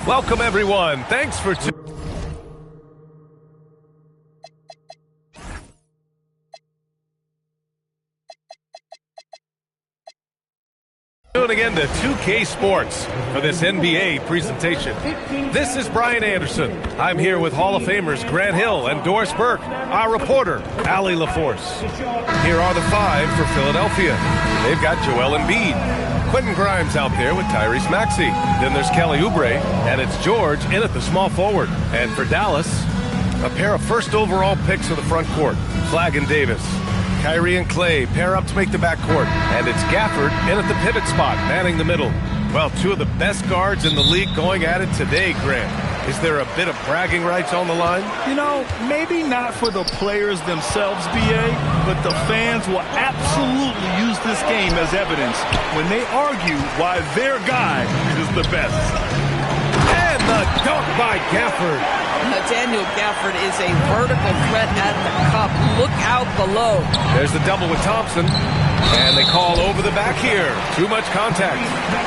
Welcome, everyone. Thanks for tuning in to 2K Sports for this NBA presentation. This is Brian Anderson. I'm here with Hall of Famers Grant Hill and Doris Burke, our reporter, Allie LaForce. Here are the five for Philadelphia. They've got Joel Embiid, Quentin Grimes out there with Tyrese Maxey. Then there's Kelly Oubre, and it's George in at the small forward. And for Dallas, a pair of first overall picks of the front court, Flagg and Davis. Kyrie and Clay pair up to make the backcourt, and it's Gafford in at the pivot spot, manning the middle. Well, two of the best guards in the league going at it today, Grant. Is there a bit of bragging rights on the line? You know, maybe not for the players themselves, B.A., but the fans will absolutely use this game as evidence when they argue why their guy is the best. And the dunk by Gafford. Daniel Gafford is a vertical threat at the cup. Look out below. There's the double with Thompson. And they call over the back here. Too much contact.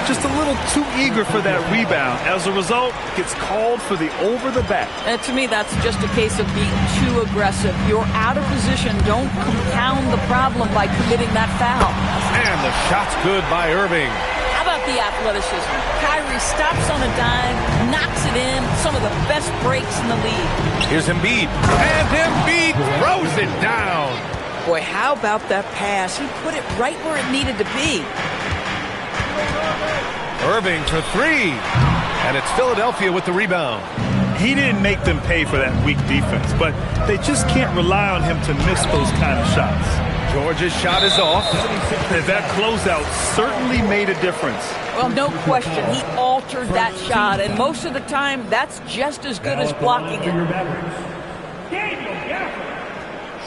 Just a little too eager for that rebound. As a result, gets called for the over the back. And to me, that's just a case of being too aggressive. You're out of position. Don't compound the problem by committing that foul. And the shot's good by Irving. How about the athleticism? Kyrie stops on a dime, knocks it in. Some of the best breaks in the league. Here's Embiid. And Embiid throws it down. Boy, how about that pass? He put it right where it needed to be. Irving for three. And it's Philadelphia with the rebound. He didn't make them pay for that weak defense, but they just can't rely on him to miss those kind of shots. George's shot is off. That closeout certainly made a difference. Well, no question. He altered that shot, and most of the time, that's just as good as blocking it.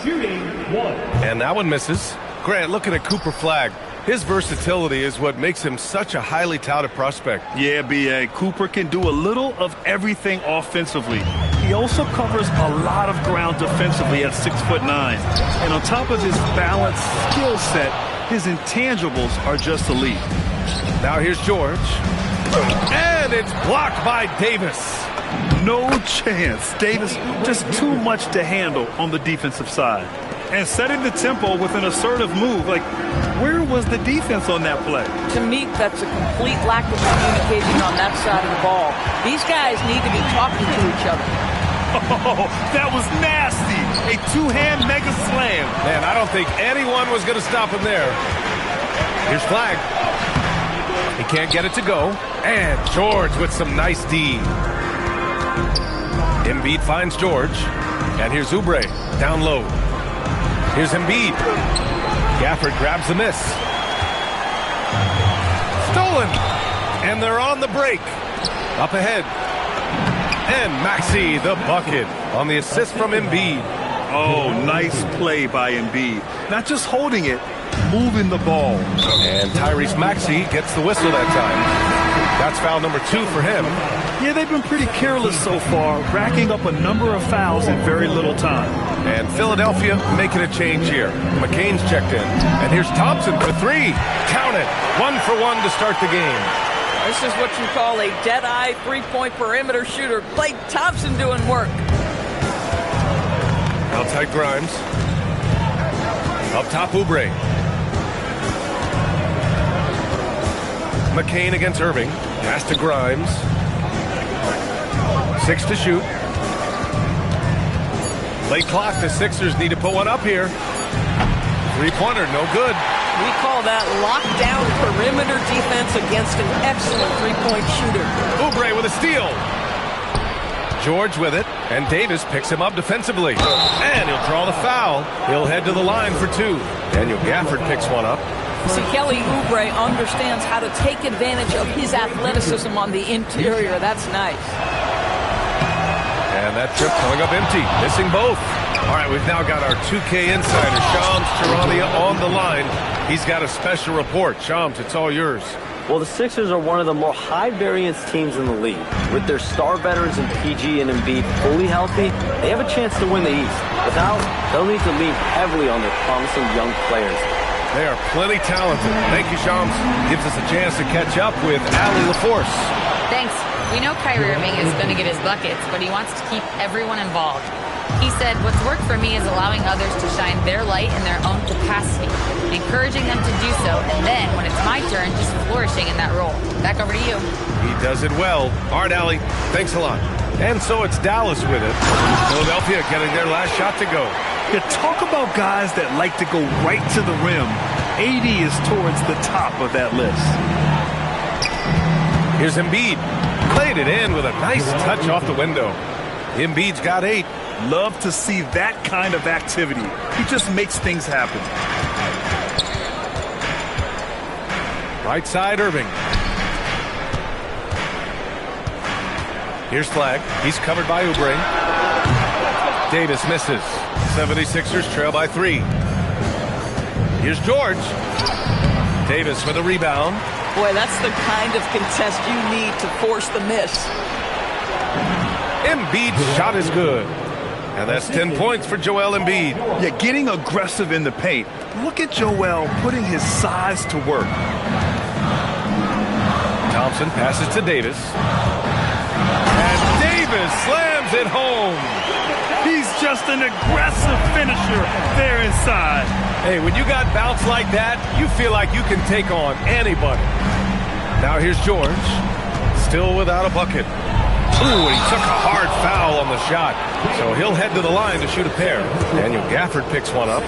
Shooting one. And that one misses. Grant, looking at Cooper Flagg. His versatility is what makes him such a highly touted prospect. Yeah, B.A. Cooper can do a little of everything offensively. He also covers a lot of ground defensively at 6'9". And on top of his balanced skill set, his intangibles are just elite. Now here's George. And it's blocked by Davis. No chance. Davis just too much to handle on the defensive side. And setting the tempo with an assertive move. Like, where was the defense on that play? To me, that's a complete lack of communication on that side of the ball. These guys need to be talking to each other. Oh, that was nasty. A two-hand mega slam. Man, I don't think anyone was going to stop him there. Here's Flagg. He can't get it to go. And George with some nice D. Embiid finds George. And here's Oubre down low. Here's Embiid. Gafford grabs the miss. Stolen. And they're on the break. Up ahead. And Maxey the bucket on the assist from Embiid. Oh, nice play by Embiid. Not just holding it, moving the ball. And Tyrese Maxey gets the whistle that time. That's foul number 2 for him. Yeah, they've been pretty careless so far, racking up a number of fouls in very little time. And Philadelphia making a change here. McCain's checked in. And here's Thompson for 3. Count it. 1 for 1 to start the game. This is what you call a dead-eye three-point perimeter shooter. Klay Thompson doing work. Outside Grimes. Up top Oubre. McCain against Irving. Pass to Grimes. 6 to shoot. Late clock. The Sixers need to put one up here. Three-pointer, no good. We call that lockdown perimeter defense against an excellent three-point shooter. Oubre with a steal. George with it, and Davis picks him up defensively. And he'll draw the foul. He'll head to the line for 2. Daniel Gafford picks one up. See, Kelly Oubre understands how to take advantage of his athleticism on the interior. That's nice. And that trip coming up empty, missing both. All right, we've now got our 2K insider, Shams Charania, on the line. He's got a special report. Shams, it's all yours. Well, the Sixers are one of the more high-variance teams in the league. With their star veterans in PG and Embiid fully healthy, they have a chance to win the East. Without, they'll need to lean heavily on their promising young players. They are plenty talented. Thank you, Shams. Gives us a chance to catch up with Allie LaForce. Thanks. We know Kyrie Irving is going to get his buckets, but he wants to keep everyone involved. He said, what's worked for me is allowing others to shine their light in their own capacity, encouraging them to do so, and then, when it's my turn, just flourishing in that role. Back over to you. He does it well. All right, Allie, thanks a lot. And so it's Dallas with it. Philadelphia getting their last shot to go. You talk about guys that like to go right to the rim. AD is towards the top of that list. Here's Embiid. Played it in with a nice touch off the window. Embiid's got 8. Love to see that kind of activity. He just makes things happen. Right side, Irving. Here's Flagg. He's covered by Oubre. Davis misses. 76ers trail by 3. Here's George. Davis with a rebound. Boy, that's the kind of contest you need to force the miss. Embiid's shot is good. And that's 10 points for Joel Embiid. Yeah, getting aggressive in the paint. Look at Joel putting his size to work. Thompson passes to Davis. And Davis slams it home. He's just an aggressive finisher there inside. Hey, when you got bounce like that, you feel like you can take on anybody. Now here's George. Still without a bucket. Ooh, he took a hard foul on the shot. So he'll head to the line to shoot a pair. Daniel Gafford picks one up.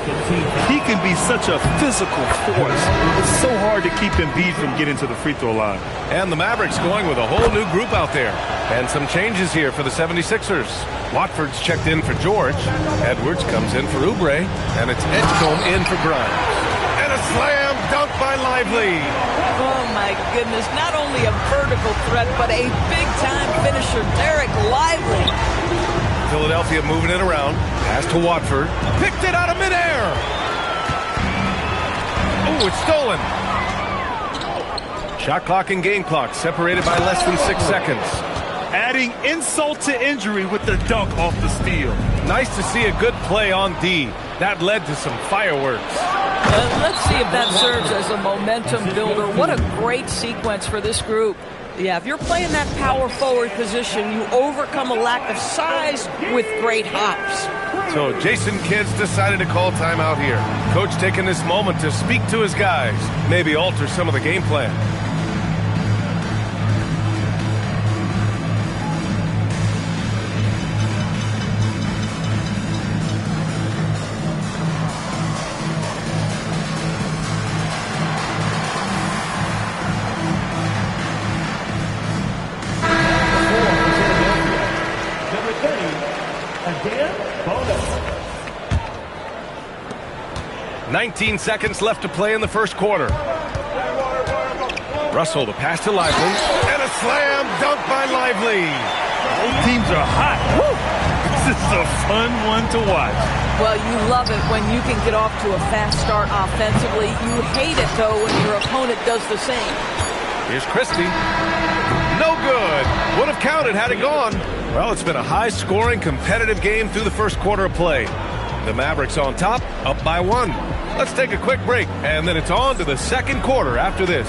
He can be such a physical force. It's so hard to keep Embiid from getting to the free throw line. And the Mavericks going with a whole new group out there. And some changes here for the 76ers. Watford's checked in for George. Edwards comes in for Oubre. And it's Edgecombe in for Grimes. And a slam dunk by Lively. Oh, my goodness. Not only a vertical threat, but a big-time finisher, Derek Lively. Philadelphia moving it around. Pass to Watford. Picked it out of midair. Oh, it's stolen. Shot clock and game clock separated by less than 6 seconds. Adding insult to injury with the dunk off the steal. Nice to see a good play on D. That led to some fireworks. Let's see if that serves as a momentum builder. What a great sequence for this group. Yeah, if you're playing that power forward position, you overcome a lack of size with great hops. So Jason Kidd's decided to call timeout here. Coach taking this moment to speak to his guys, maybe alter some of the game plan. Again, bonus. 19 seconds left to play in the first quarter. Russell, the pass to Lively. And a slam dunk by Lively. Both teams are hot. Woo! This is a fun one to watch. Well, you love it when you can get off to a fast start offensively. You hate it, though, when your opponent does the same. Here's Christie. No good. Would have counted had it gone. Well, it's been a high-scoring, competitive game through the first quarter of play. The Mavericks on top, up by 1. Let's take a quick break, and then it's on to the second quarter after this.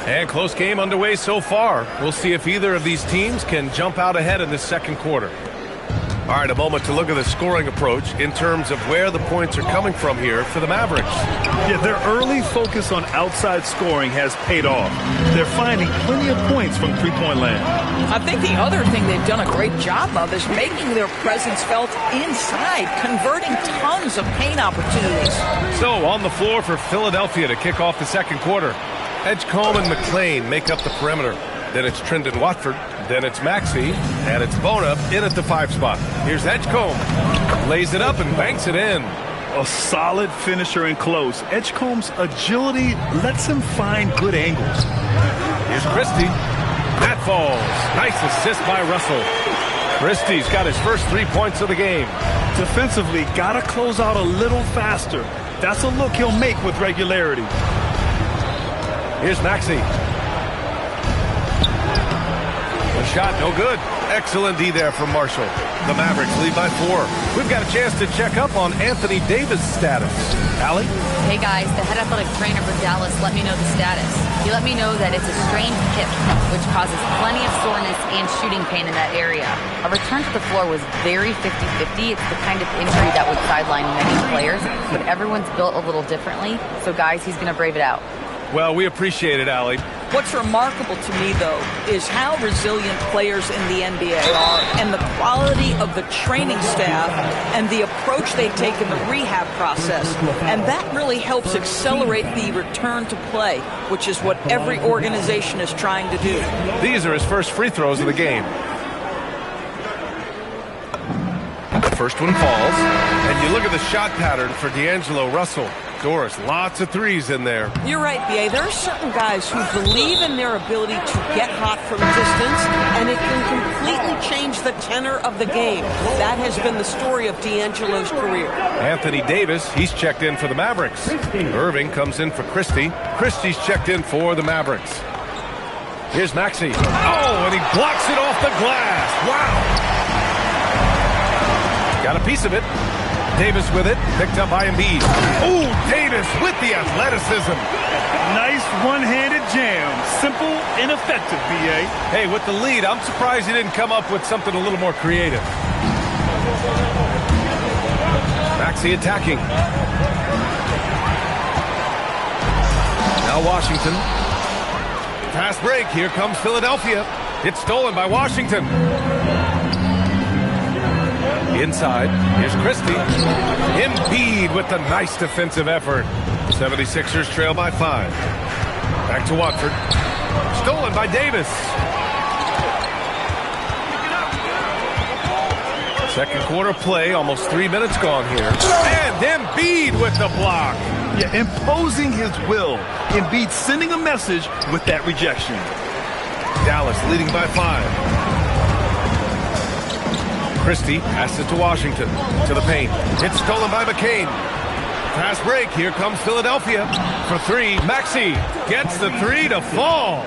And close game underway so far. We'll see if either of these teams can jump out ahead in this second quarter. All right, a moment to look at the scoring approach in terms of where the points are coming from here for the Mavericks. Yeah, their early focus on outside scoring has paid off. They're finding plenty of points from three-point land. I think the other thing they've done a great job of is making their presence felt inside, converting tons of paint opportunities. So on the floor for Philadelphia to kick off the second quarter. Edgecombe and McClain make up the perimeter. Then it's Trendon Watford. Then it's Maxey. And it's Bona in at the 5 spot. Here's Edgecombe. Lays it up and banks it in. A solid finisher in close. Edgecombe's agility lets him find good angles. Here's Christie. That falls. Nice assist by Russell. Christie's got his first 3 points of the game. Defensively, gotta close out a little faster. That's a look he'll make with regularity. Here's Maxey. shot, no good. Excellent D there from Marshall. The Mavericks lead by 4. We've got a chance to check up on Anthony Davis' status. Allie? Hey guys, the head athletic trainer for Dallas let me know the status. He let me know that it's a strained hip, which causes plenty of soreness and shooting pain in that area. A return to the floor was very 50-50. It's the kind of injury that would sideline many players, but everyone's built a little differently. So guys, he's going to brave it out. Well, we appreciate it, Allie. What's remarkable to me, though, is how resilient players in the NBA are and the quality of the training staff and the approach they take in the rehab process. And that really helps accelerate the return to play, which is what every organization is trying to do. These are his first free throws of the game. The first one falls, and you look at the shot pattern for D'Angelo Russell. Doris, lots of threes in there. You're right, B.A. There are certain guys who believe in their ability to get hot from distance, and it can completely change the tenor of the game. That has been the story of D'Angelo's career. Anthony Davis, he's checked in for the Mavericks. Irving comes in for Christie. Christie's checked in for the Mavericks. Here's Maxey. Oh, and he blocks it off the glass. Wow. Got a piece of it. Davis with it, picked up by Embiid. Oh, Davis with the athleticism. Nice one-handed jam. Simple and effective, B.A. Hey, with the lead, I'm surprised he didn't come up with something a little more creative. Maxey attacking. Now Washington. Fast break. Here comes Philadelphia. It's stolen by Washington. Inside, here's Christie. Embiid with the nice defensive effort. 76ers trail by 5. Back to Watford. Stolen by Davis. Second quarter play, almost 3 minutes gone here. And Embiid with the block. Yeah, imposing his will. Embiid sending a message with that rejection. Dallas leading by 5. Christie passes to Washington, to the paint. It's stolen by McCain. Fast break. Here comes Philadelphia for 3. Maxey gets the 3 to fall.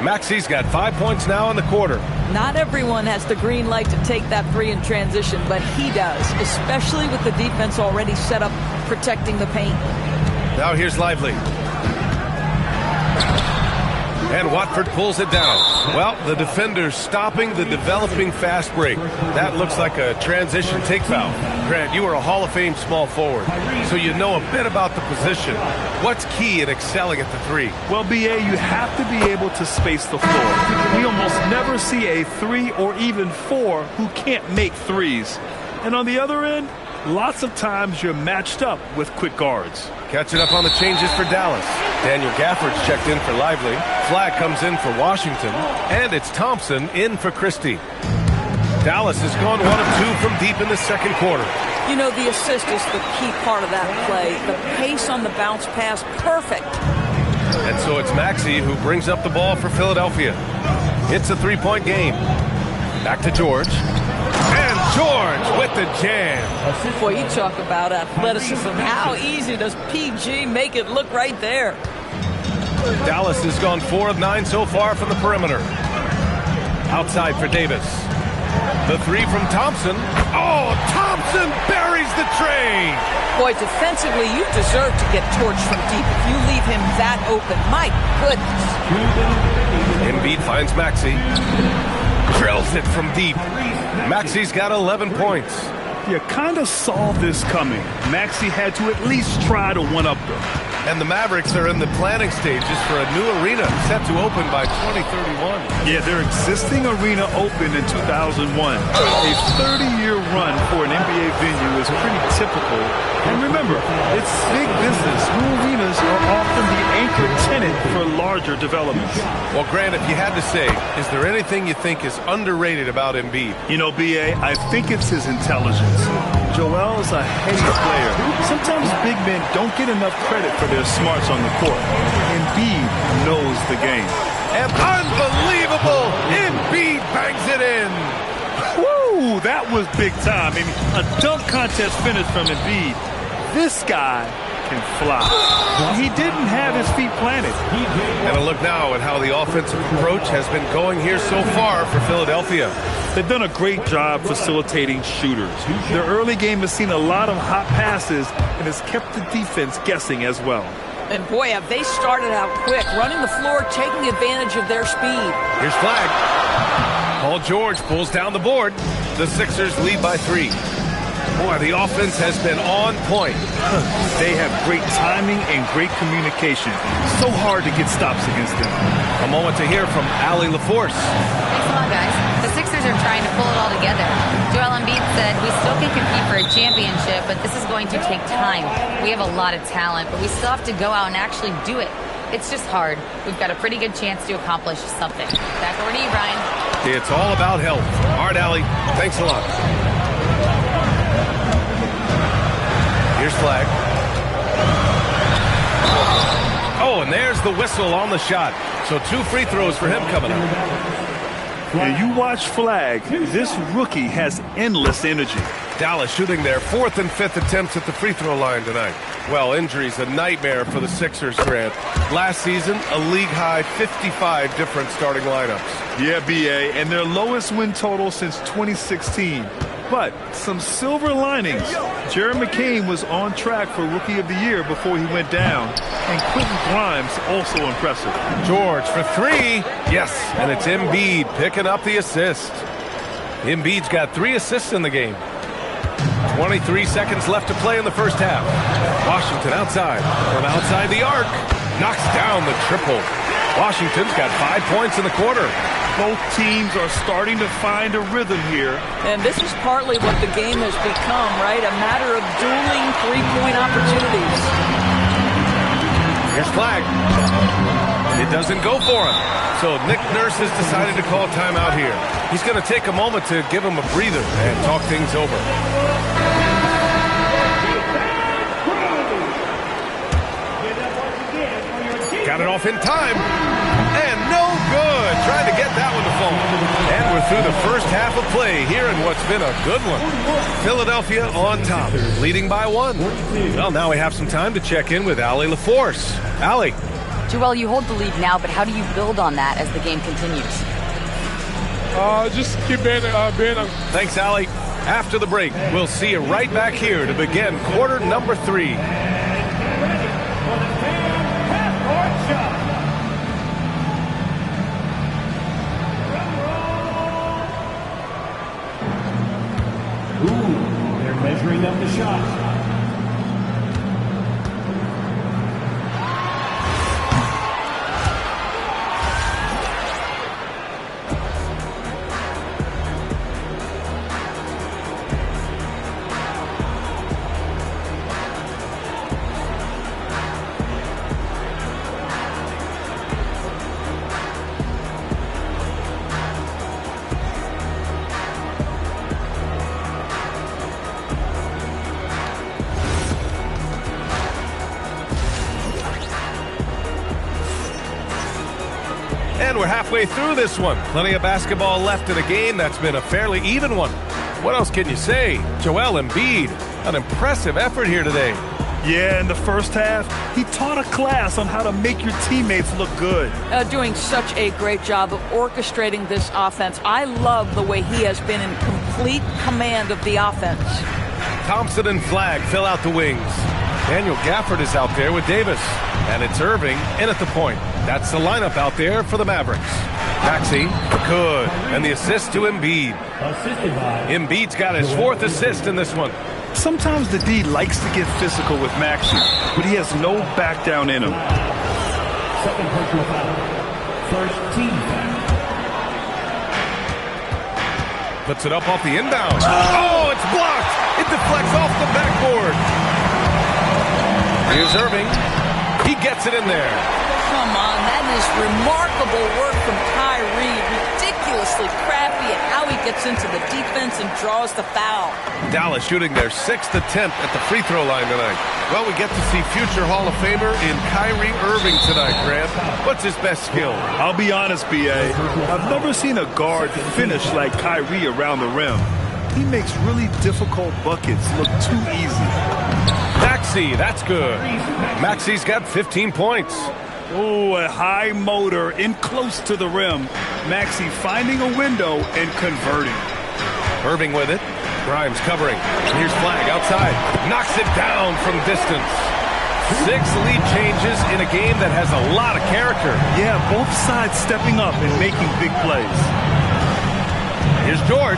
Maxey's got 5 points now in the quarter. Not everyone has the green light to take that 3 in transition, but he does, especially with the defense already set up protecting the paint. Now here's Lively. And Watford pulls it down. Well, the defender's stopping the developing fast break. That looks like a transition take foul. Grant, you are a Hall of Fame small forward, so you know a bit about the position. What's key in excelling at the 3? Well, B.A., you have to be able to space the floor. We almost never see a 3 or even 4 who can't make threes. And on the other end, lots of times you're matched up with quick guards. Catching up on the changes for Dallas. Daniel Gafford's checked in for Lively. Flag comes in for Washington. And it's Thompson in for Christie. Dallas has gone 1 of 2 from deep in the second quarter. You know, the assist is the key part of that play. The pace on the bounce pass, perfect. And so it's Maxey who brings up the ball for Philadelphia. It's a 3-point game. Back to George. And George with the jam. Boy, you talk about athleticism. How easy does PG make it look right there? Dallas has gone 4 of 9 so far from the perimeter. Outside for Davis. The 3 from Thompson. Oh, Thompson buries the tray. Boy, defensively, you deserve to get torched from deep if you leave him that open. My goodness. Embiid finds Maxey. Drills it from deep. Maxey's got 11 points. You kind of saw this coming. Maxey had to at least try to one-up them. And the Mavericks are in the planning stages for a new arena set to open by 2031. Yeah, their existing arena opened in 2001. A 30-year run for an NBA venue is pretty typical. And remember, it's big business. New arenas are often the anchor tenant for larger developments. Well, Grant, if you had to say, is there anything you think is underrated about Embiid? You know, B.A., I think it's his intelligence. Joel is a heady player. Sometimes big men don't get enough credit for their smarts on the court. Embiid knows the game. And unbelievable! Embiid bangs it in! Woo! That was big time. I mean, a dunk contest finish from Embiid. This guy can fly. He didn't have his feet planted. And a look now at how the offensive approach has been going here so far for Philadelphia. They've done a great job facilitating shooters. Their early game has seen a lot of hot passes and has kept the defense guessing as well. And boy, have they started out quick, running the floor, taking advantage of their speed. Here's flag. Paul George pulls down the board. The Sixers lead by 3. Boy, the offense has been on point. They have great timing and great communication. So hard to get stops against them. A moment to hear from Allie LaForce. Thanks a lot, guys. The Sixers are trying to pull it all together. Joel Embiid said, we still can compete for a championship, but this is going to take time. We have a lot of talent, but we still have to go out and actually do it. It's just hard. We've got a pretty good chance to accomplish something. Back over to you, Brian. It's all about health. All right, Allie. Thanks a lot. Here's flag. Oh, and there's the whistle on the shot. So 2 free throws for him coming up. And you watch flag, this rookie has endless energy. Dallas shooting their 4th and 5th attempts at the free throw line tonight. Well, injuries a nightmare for the Sixers, Grant. Last season, a league-high 55 different starting lineups. Yeah, B.A., and their lowest win total since 2016. But some silver linings. Jared McCain was on track for Rookie of the Year before he went down. And Quentin Grimes also impressive. George for 3. Yes, and it's Embiid picking up the assist. Embiid's got 3 assists in the game. 23 seconds left to play in the first half. Washington outside. From outside the arc. Knocks down the triple. Washington's got 5 points in the quarter. Both teams are starting to find a rhythm here. And this is partly what the game has become, right? A matter of dueling three-point opportunities. Here's flag. It doesn't go for him. So Nick Nurse has decided to call timeout here. He's going to take a moment to give him a breather and talk things over. Got it off in time. And no good. Trying to get that one to fall. And we're through the first half of play here in what's been a good one. Philadelphia on top, leading by 1. Well, now we have some time to check in with Allie LaForce. Allie. Joel, you hold the lead now, but how do you build on that as the game continues? Just keep being Thanks, Allie. After the break, we'll see you right back here to begin quarter number 3. They're measuring up the shot. And we're halfway through this one. Plenty of basketball left in a game that's been a fairly even one. What else can you say? Joel Embiid, an impressive effort here today. Yeah, in the first half, he taught a class on how to make your teammates look good. Doing such a great job of orchestrating this offense. I love the way he has been in complete command of the offense. Thompson and Flagg fill out the wings. Daniel Gafford is out there with Davis. And it's Irving in at the point. That's the lineup out there for the Mavericks. Maxey, good. And the assist to Embiid. Embiid's got his 4th assist in this one. Sometimes the D likes to get physical with Maxey, but he has no back down in him. Second personal foul. First team foul. Puts it up off the inbound. Oh, it's blocked. It deflects off the backboard. Here's Irving. He gets it in there. Come on, that is remarkable work from Kyrie. Ridiculously crafty at how he gets into the defense and draws the foul. Dallas shooting their 6th attempt at the free throw line tonight. Well, we get to see future Hall of Famer in Kyrie Irving tonight, Grant. What's his best skill? I'll be honest, B.A. I've never seen a guard finish like Kyrie around the rim. He makes really difficult buckets look too easy. Max Maxey, that's good. Maxey's got 15 points. Oh, a high motor in close to the rim. Maxey finding a window and converting. Irving with it. Grimes covering. Here's Flagg outside. Knocks it down from distance. 6 lead changes in a game that has a lot of character. Yeah, both sides stepping up and making big plays. Here's George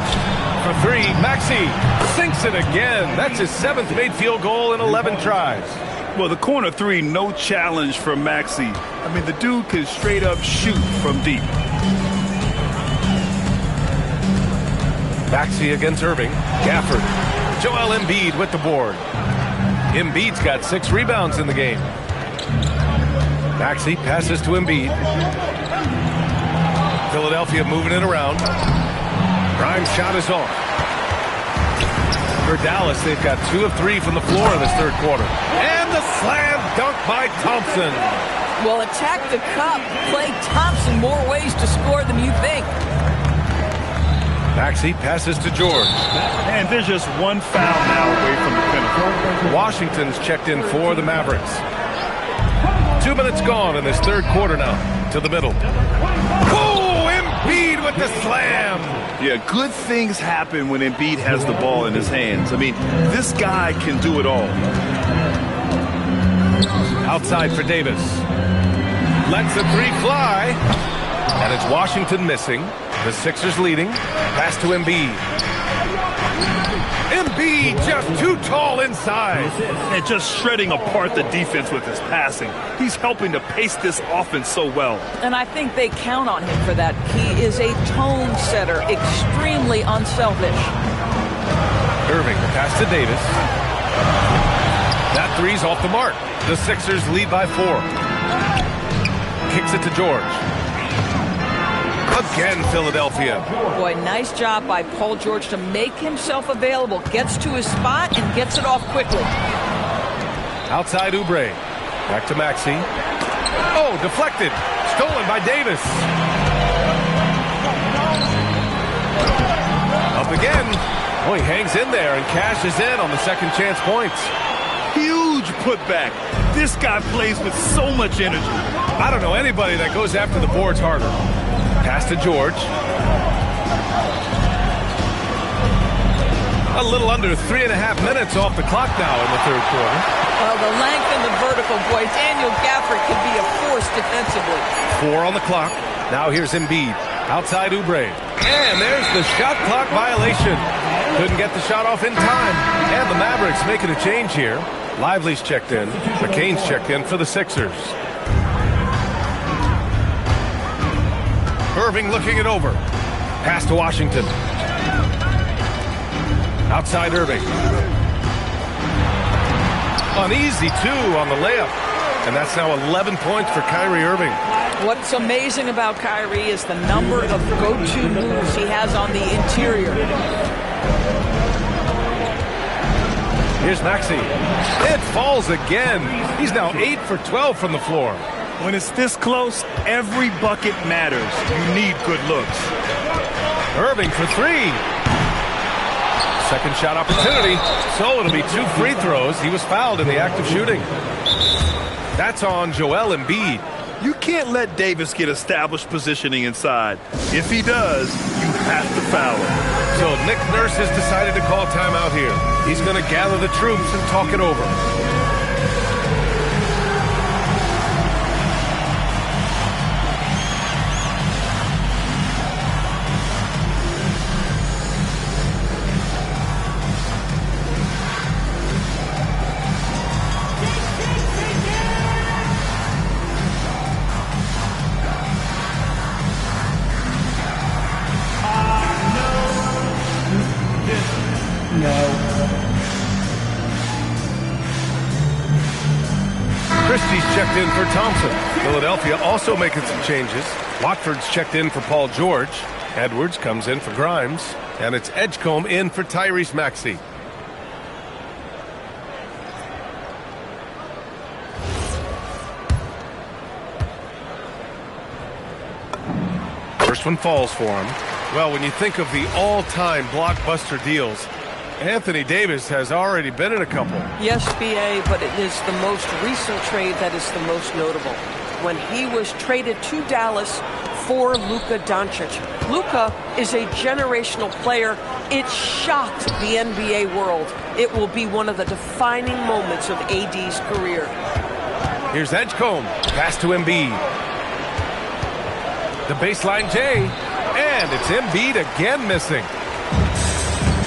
for 3. Maxey sinks it again. That's his 7th made field goal in 11 tries. Well, the corner 3, no challenge for Maxey. I mean, the dude can straight up shoot from deep. Maxey against Irving. Gafford. Joel Embiid with the board. Embiid's got 6 rebounds in the game. Maxey passes to Embiid. Philadelphia moving it around. Grimes' shot is off. For Dallas, they've got 2 of 3 from the floor in this third quarter. And the slam dunk by Thompson. Well, attack the cup. Play Thompson more ways to score than you think. Maxey passes to George. And there's just one foul now away from the pinnacle. Washington's checked in for the Mavericks. 2 minutes gone in this third quarter now. To the middle. Oh, Embiid with the slam. Yeah, good things happen when Embiid has the ball in his hands. I mean, this guy can do it all. Outside for Davis. Lets the 3 fly. And it's Washington missing. The Sixers leading. Pass to Embiid. Embiid just too tall inside. And just shredding apart the defense with his passing. He's helping to pace this offense so well. And I think they count on him for that. He is a tone setter, extremely unselfish. Irving, the pass to Davis. That 3's off the mark. The Sixers lead by 4. Kicks it to George. Again, Philadelphia. Boy, nice job by Paul George to make himself available. Gets to his spot and gets it off quickly. Outside Oubre. Back to Maxey. Oh, deflected. Stolen by Davis. Up again. Oh, he hangs in there and cashes in on the second chance points. Huge putback. This guy plays with so much energy. I don't know anybody that goes after the boards harder. Pass to George. A little under 3.5 minutes off the clock now in the third quarter. Well, the length and the vertical, boy, Daniel Gafford could be a force defensively. 4 on the clock. Now here's Embiid. Outside Oubre. And there's the shot clock violation. Couldn't get the shot off in time. And the Mavericks making a change here. Lively's checked in. McCain's checked in for the Sixers. Irving looking it over. Pass to Washington. Outside Irving. Uneasy, too, on the layup. And that's now 11 points for Kyrie Irving. What's amazing about Kyrie is the number of go-to moves he has on the interior. Here's Maxey. It falls again. He's now 8 for 12 from the floor. When it's this close, every bucket matters. You need good looks. Irving for 3. Second shot opportunity. So it'll be 2 free throws. He was fouled in the act of shooting. That's on Joel Embiid. You can't let Davis get established positioning inside. If he does, you have to foul him. So Nick Nurse has decided to call timeout here. He's going to gather the troops and talk it over. Christie's checked in for Thompson. Philadelphia also making some changes. Watford's checked in for Paul George. Edwards comes in for Grimes. And it's Edgecombe in for Tyrese Maxey. First one falls for him. Well, when you think of the all-time blockbuster deals, Anthony Davis has already been in a couple. Yes, B.A., but it is the most recent trade that is the most notable. When he was traded to Dallas for Luka Doncic. Luka is a generational player. It shocked the NBA world. It will be one of the defining moments of AD's career. Here's Edgecombe. Pass to Embiid. The baseline J. And it's Embiid again missing.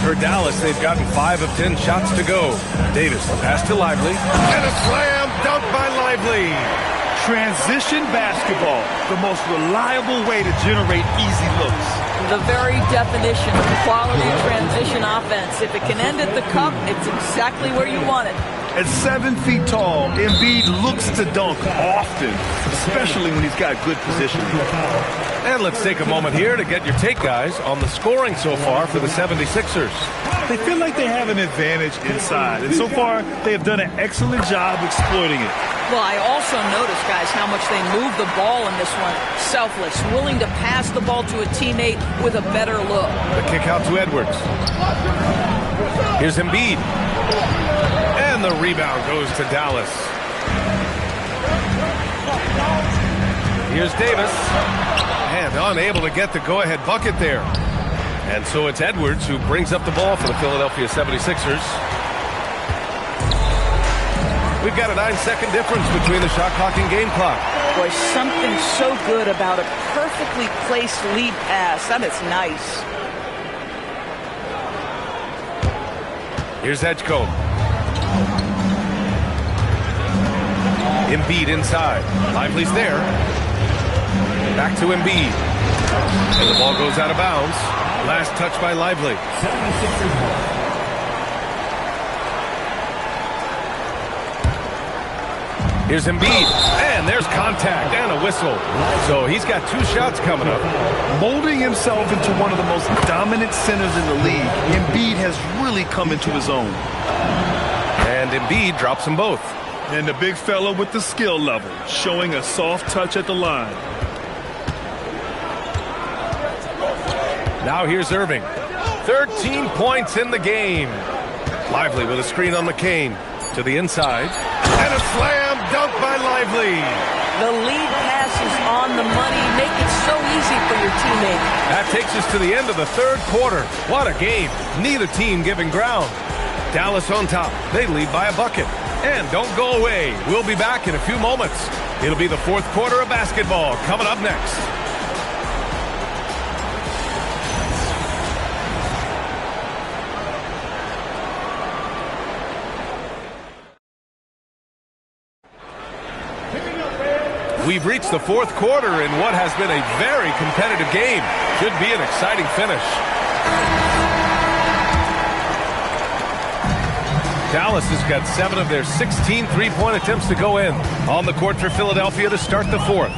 For Dallas, they've gotten 5 of 10 shots to go. Davis, the pass to Lively. And a slam dunk by Lively. Transition basketball, the most reliable way to generate easy looks. The very definition of quality transition offense. If it can end at the cup, it's exactly where you want it. At 7 feet tall, Embiid looks to dunk often, especially when he's got good positioning. And let's take a moment here to get your take, guys, on the scoring so far for the 76ers. They feel like they have an advantage inside, and so far they have done an excellent job exploiting it. Well, I also noticed, guys, how much they move the ball in this one. Selfless, willing to pass the ball to a teammate with a better look. The kick out to Edwards. Here's Embiid. And the rebound goes to Dallas. Here's Davis. And unable to get the go-ahead bucket there. And so it's Edwards who brings up the ball for the Philadelphia 76ers. We've got a 9-second difference between the shot clock and game clock. Boy, something so good about a perfectly placed lead pass. That is nice. Here's Edgecombe. Embiid inside. Lively's there. Back to Embiid. And the ball goes out of bounds. Last touch by Lively. Here's Embiid. And there's contact and a whistle. So he's got 2 shots coming up. Molding himself into one of the most dominant centers in the league, Embiid has really come into his own. And Embiid drops them both. And the big fella with the skill level, showing a soft touch at the line. Now here's Irving. 13 points in the game. Lively with a screen on McCain. To the inside. And a slam dunk by Lively. The lead pass is on the money. Make it so easy for your teammate. That takes us to the end of the 3rd quarter. What a game. Neither team giving ground. Dallas on top. They lead by a bucket. And don't go away. We'll be back in a few moments. It'll be the 4th quarter of basketball coming up next. We've reached the 4th quarter in what has been a very competitive game. Should be an exciting finish. Dallas has got 7 of their 16 three-point attempts to go in. On the court for Philadelphia to start the 4th.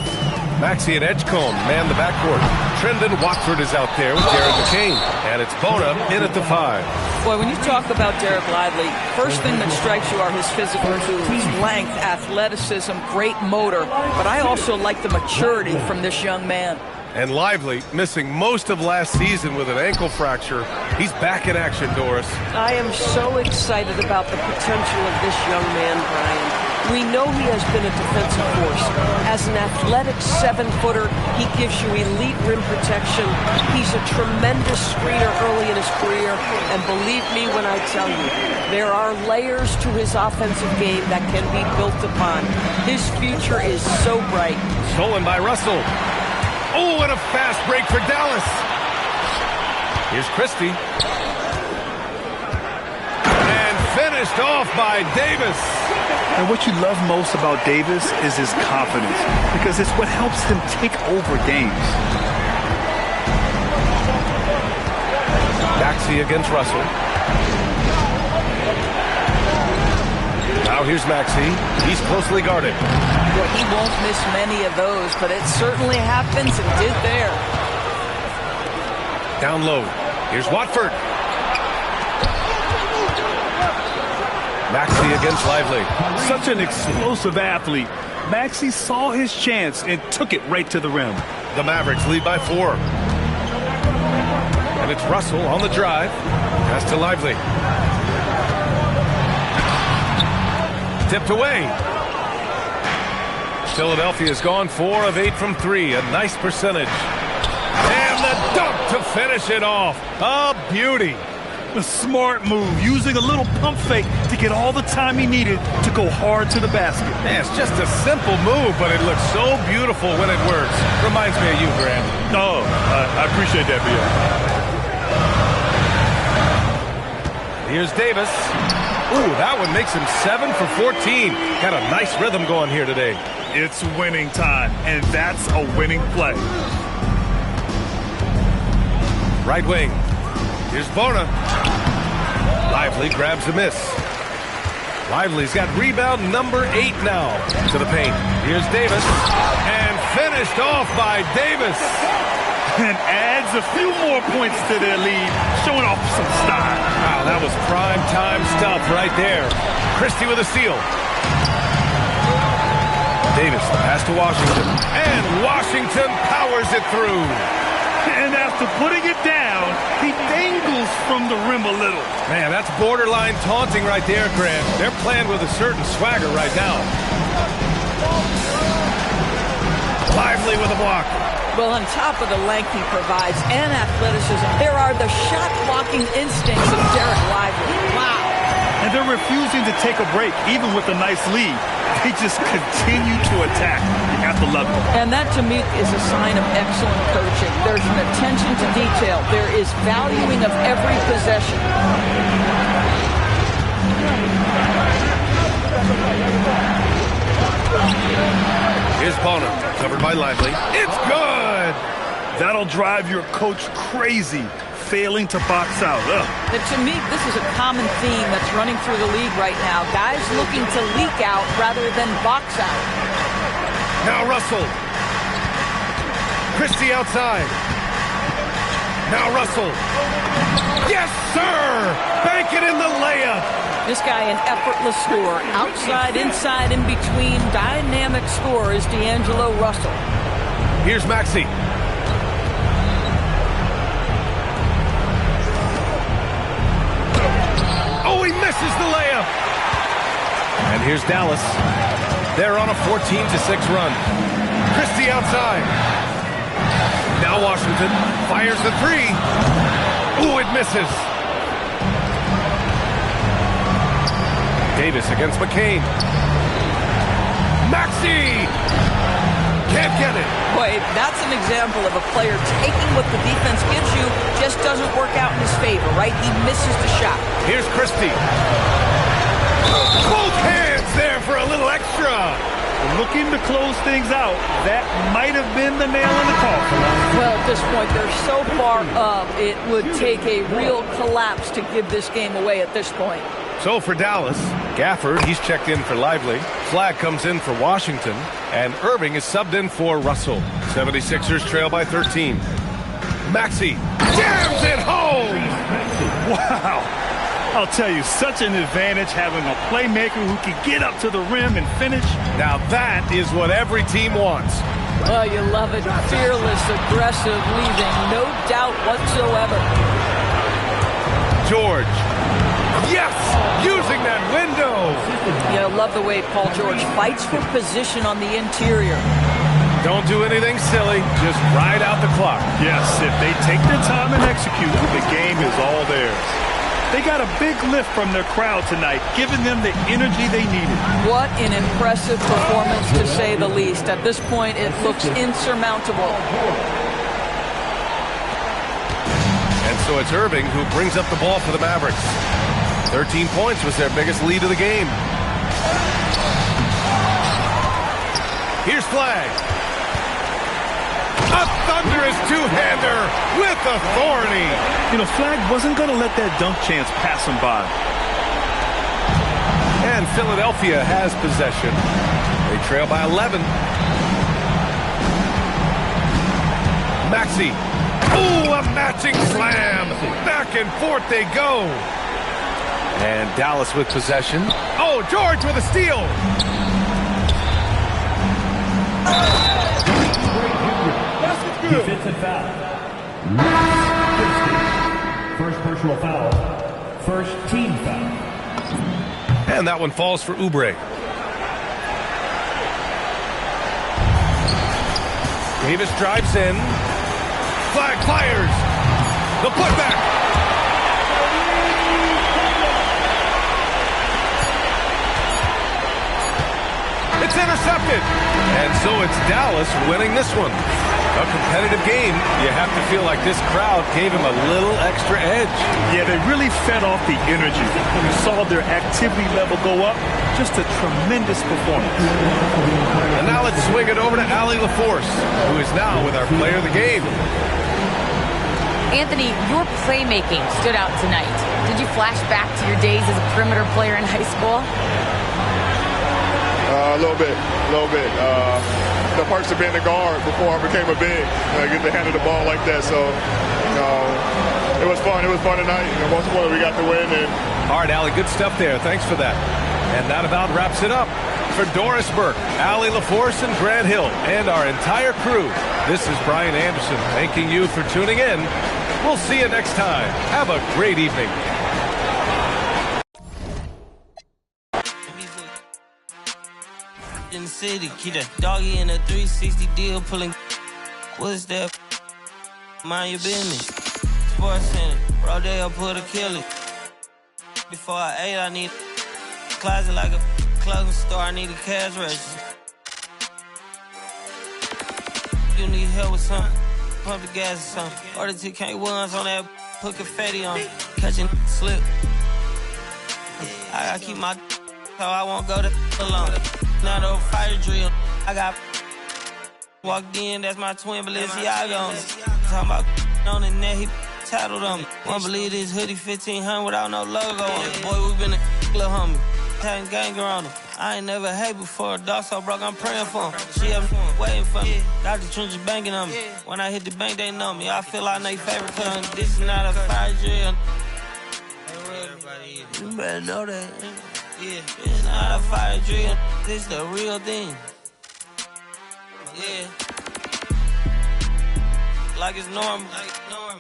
Maxey and Edgecombe man the backcourt. Trendon Watford is out there with Jared McCain. And it's Bona in at the 5. Boy, when you talk about Derek Lively, first thing that strikes you are his physical tools. Length, athleticism, great motor. But I also like the maturity from this young man. And Lively, missing most of last season with an ankle fracture. He's back in action, Doris. I am so excited about the potential of this young man, Brian. We know he has been a defensive force. As an athletic 7-footer, he gives you elite rim protection. He's a tremendous screener early in his career. And believe me when I tell you, there are layers to his offensive game that can be built upon. His future is so bright. Stolen by Russell. Oh, and a fast break for Dallas. Here's Christie. And finished off by Davis. And what you love most about Davis is his confidence, because it's what helps him take over games. Maxey against Russell. Now here's Maxey. He's closely guarded. Well, he won't miss many of those, but it certainly happens and did there. Down low. Here's Watford. Maxey against Lively. Such an explosive athlete. Maxey saw his chance and took it right to the rim. The Mavericks lead by 4. And And it's Russell on the drive. Pass to Lively. Tipped away. Philadelphia's gone 4 of 8 from 3. A nice percentage. And the dunk to finish it off. A beauty. A smart move, using a little pump fake to get all the time he needed to go hard to the basket. Man, it's just a simple move, but it looks so beautiful when it works. Reminds me of you, Grant. Oh, I appreciate that, B.O. Here's Davis. Ooh, that one makes him 7 for 14. Got a nice rhythm going here today. It's winning time, and that's a winning play. Right wing. Here's Bona. Lively grabs a miss. Lively's got rebound number 8 now to the paint. Here's Davis. And finished off by Davis. And adds a few more points to their lead, showing off some style. Wow, that was prime time stuff right there. Christie with a steal. Davis, the pass to Washington. And Washington powers it through. And after putting it down, he dangles from the rim a little. Man, that's borderline taunting right there, Grant. They're playing with a certain swagger right now. Lively with a block. Well, on top of the length he provides and athleticism, there are the shot-blocking instincts of Derek Lively. Wow. And they're refusing to take a break, even with a nice lead. They just continue to attack. You have to love it. And that, to me, is a sign of excellent coaching. There's an attention to detail. There is valuing of every possession. Here's Bona, covered by Lively. It's good! That'll drive your coach crazy, failing to box out. But to me, this is a common theme that's running through the league right now. Guys looking to leak out rather than box out. Now Russell. Christie outside. Now Russell. Yes, sir! Bank it in the layup. This guy, an effortless scorer. Outside, inside, in between. Dynamic scorer is D'Angelo Russell. Here's Maxey. Oh, he misses the layup. And here's Dallas. They're on a 14-6 run. Christie outside. Now Washington fires the 3. Ooh, it misses. Davis against McCain. Maxey! Can't get it. Boy, that's an example of a player taking what the defense gives you, just doesn't work out in his favor, right? He misses the shot. Here's Christie. Both hands there for a little extra. Looking to close things out. That might have been the nail in the coffin. Well, at this point, they're so far up, it would take a real collapse to give this game away at this point. So for Dallas, Gafford, he's checked in for Lively. Flag comes in for Washington. And Irving is subbed in for Russell. 76ers trail by 13. Maxey jams it home! Wow! I'll tell you, such an advantage having a playmaker who can get up to the rim and finish. Now that is what every team wants. Oh, you love it. Fearless, aggressive, leaving no doubt whatsoever. George. Yes! Using that window! You know, love the way Paul George fights for position on the interior. Don't do anything silly. Just ride out the clock. Yes, if they take their time and execute, the game is all theirs. They got a big lift from their crowd tonight, giving them the energy they needed. What an impressive performance, to say the least. At this point, it looks insurmountable. And so it's Irving who brings up the ball for the Mavericks. 13 points was their biggest lead of the game. Here's Flag. A thunderous two-hander with authority. You know, Flag wasn't going to let that dunk chance pass him by. And Philadelphia has possession. They trail by 11. Maxey. Ooh, a matching slam. Back and forth they go. And Dallas with possession. Oh, George with a steal. Defensive foul. personal foul. First team foul. And that one falls for Oubre. Davis drives in. Flag fires. The putback. It's intercepted. And so it's Dallas winning this one. A competitive game. You have to feel like this crowd gave him a little extra edge. Yeah, they really fed off the energy. You saw their activity level go up. Just a tremendous performance. And now let's swing it over to Allie LaForce, who is now with our player of the game. Anthony, your playmaking stood out tonight. Did you flash back to your days as a perimeter player in high school? A little bit. The perks of being a guard before I became a big. I get to handle the ball like that. So, it was fun. It was fun tonight. Most importantly, we got the win. All right, Allie, good stuff there. Thanks for that. And that about wraps it up. For Doris Burke, Allie LaForce, and Grant Hill, and our entire crew, this is Brian Anderson thanking you for tuning in. We'll see you next time. Have a great evening. In the city, keep that doggy in a 360 deal, pulling. What's that? Mind your business. Sports Center, Rodeo put a killer. Before I ate, I need a closet like a clothing store. I need a cash register. You need help with something? Pump the gas or something. Order 2K1s on that, put confetti on it. Catching slip. I gotta keep my so I won't go to alone. Not over fire drill. I got walked in, that's my twin Balenciaga on it. Talking about on the net, he tattled on me. Won't believe this hoodie 1500 without no logo on it. Boy, we been a little homie. Having ganger on him. I ain't never hate before. Dog so broke, I'm praying for him. She up waiting for me. Dr. Trench is banking on me. When I hit the bank, they know me. I feel like they favorite cause this is not a fire drill. You better know that. Yeah, it's not a fire drill. This the real thing. Yeah. Like it's normal.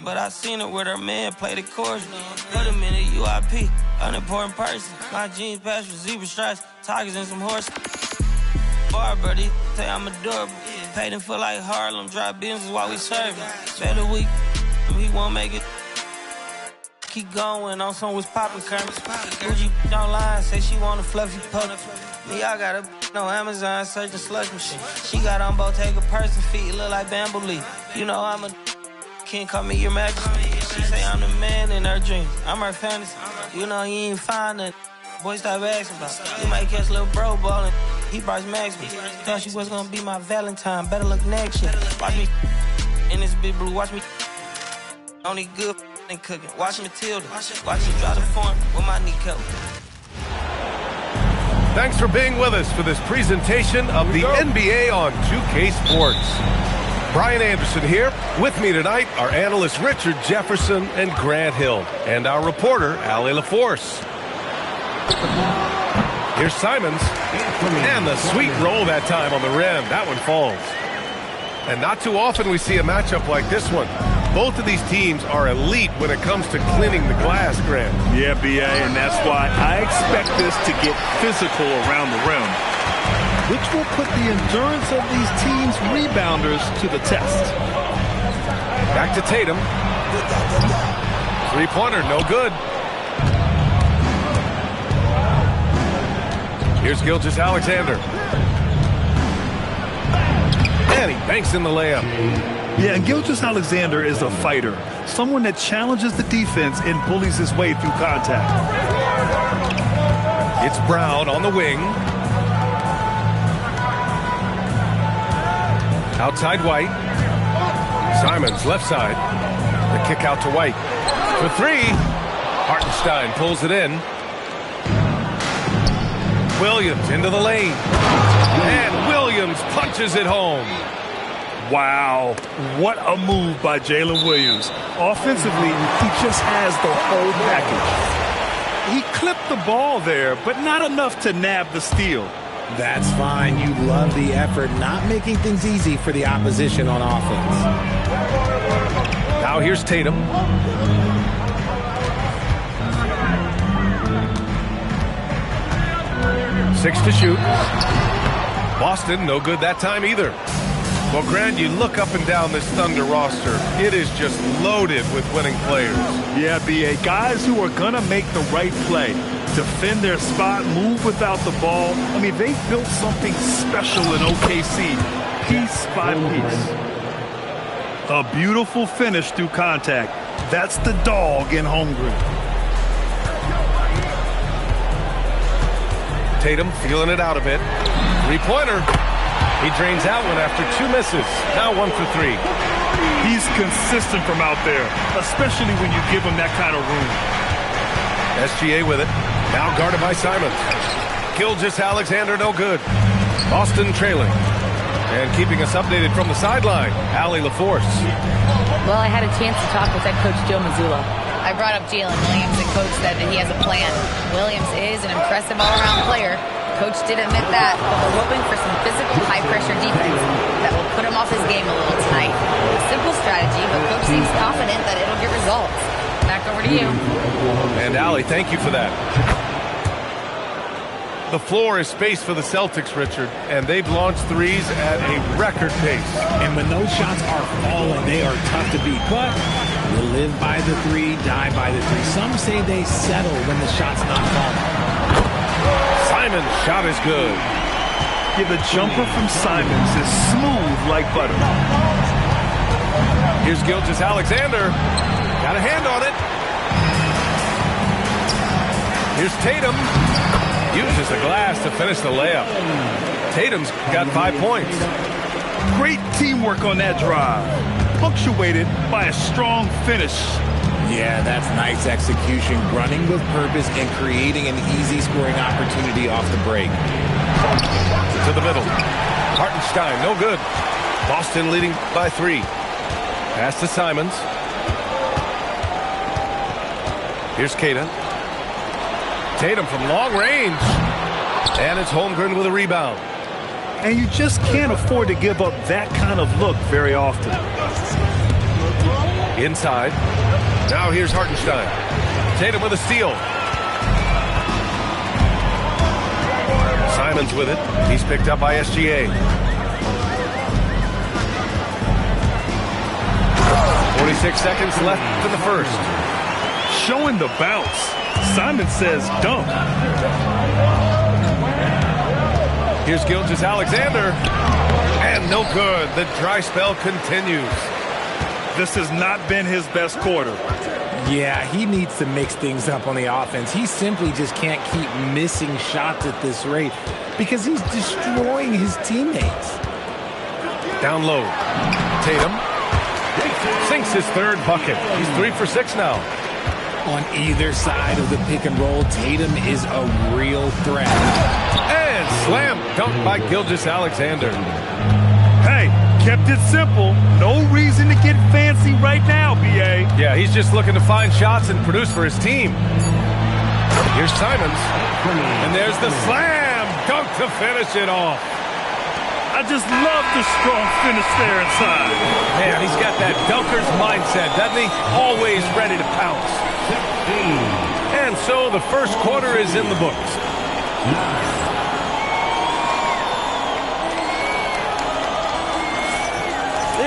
But I seen it with her man play the chorus. Wait a minute, UIP, unimportant person. My jeans patched with zebra stripes, tigers and some horses. Bar birdie, say I'm adorable. Paid him for like Harlem, drive business while we serving. Better week, he won't make it. Keep going on some was poppin' currents. Gucci online, say she want a fluffy pup. Me, I got a no Amazon searching slush machine. She got on Bottega person feet, look like bamboo leaf. You know I'm a can't call me your majesty. She say I'm the man in her dreams. I'm her fantasy. You know he ain't find nothing. Boy, stop asking about it. You might catch little bro ballin'. He Bryce Max me. Thought she was gonna be my Valentine. Better look next year. Watch me in this big blue. Watch me only good and cooking. Watch Matilda. Watch me drop the form with my kneecap. Thanks for being with us for this presentation of the NBA on 2K Sports. Brian Anderson here. With me tonight are analysts Richard Jefferson and Grant Hill, and our reporter, Allie LaForce. Here's Simons, and the sweet roll that time on the rim. That one falls. And not too often we see a matchup like this one. Both of these teams are elite when it comes to cleaning the glass, Grant. Yeah, B.A., and that's why I expect this to get physical around the rim, which will put the endurance of these teams' rebounders to the test. Back to Tatum. Three-pointer, no good. Here's Gilgeous-Alexander. And he banks in the layup. Yeah, and Gilgeous-Alexander is a fighter, someone that challenges the defense and bullies his way through contact. It's Brown on the wing. Outside White. Simons left side. The kick out to White. For three. Hartenstein pulls it in. Williams into the lane. And Williams punches it home. Wow, what a move by Jalen Williams. Offensively, he just has the whole package. He clipped the ball there, but not enough to nab the steal. That's fine. You love the effort, not making things easy for the opposition on offense. Now here's Tatum. 6 to shoot. Boston, no good that time either. Well, Grant, you look up and down this Thunder roster. It is just loaded with winning players. Yeah, B.A. Guys who are going to make the right play. Defend their spot, move without the ball. I mean, they built something special in OKC. Piece by piece. A beautiful finish through contact. That's the dog in Holmgren. Tatum feeling it out a bit. Three-pointer. He drains out one after 2 misses. Now 1 for 3. He's consistent from out there, especially when you give him that kind of room. SGA with it. Now guarded by Simons. Gilgeous-Alexander, no good. Boston trailing. And keeping us updated from the sideline, Allie LaForce. Well, I had a chance to talk with head coach Joe Mazzulla. I brought up Jalen Williams, and coach said that he has a plan. Williams is an impressive all-around player. Coach did admit that, but we're hoping for some physical, high-pressure defense that will put him off his game a little tonight. A simple strategy, but coach seems confident that it'll get results. Back over to you. And Allie, thank you for that. The floor is space for the Celtics, Richard, and they've launched threes at a record pace. And when those shots are falling, they are tough to beat. But you live by the 3, die by the 3. Some say they settle when the shot's not falling. Simon's shot is good. Yeah, the jumper from Simons is smooth like butter. Here's Gilgeous-Alexander. Got a hand on it. Here's Tatum. Uses the glass to finish the layup. Tatum's got 5 points. Great teamwork on that drive. Punctuated by a strong finish. Yeah, that's nice execution. Running with purpose and creating an easy scoring opportunity off the break. To the middle. Hartenstein, no good. Boston leading by 3. Pass to Simons. Here's Keita. Tatum from long range. And it's Holmgren with a rebound. And you just can't afford to give up that kind of look very often. Inside. Now here's Hartenstein. Tatum with a steal. Simons with it. He's picked up by SGA. 46 seconds left in the first. Showing the bounce. Simon says dunk. Here's Gilgeous-Alexander. And no good. The dry spell continues. This has not been his best quarter. Yeah, he needs to mix things up on the offense. He simply just can't keep missing shots at this rate because he's destroying his teammates. Down low. Tatum sinks his 3rd bucket. He's 3 for 6 now. On either side of the pick and roll, Tatum is a real threat. And slam dunk by Gilgeous-Alexander. Hey, kept it simple. No reason to get fancy right now, B.A. Yeah, he's just looking to find shots and produce for his team. Here's Simons. And there's the slam dunk to finish it off. I just love the strong finish there inside. Man, he's got that dunker's mindset, doesn't he? Always ready to pounce. And so the first quarter is in the books.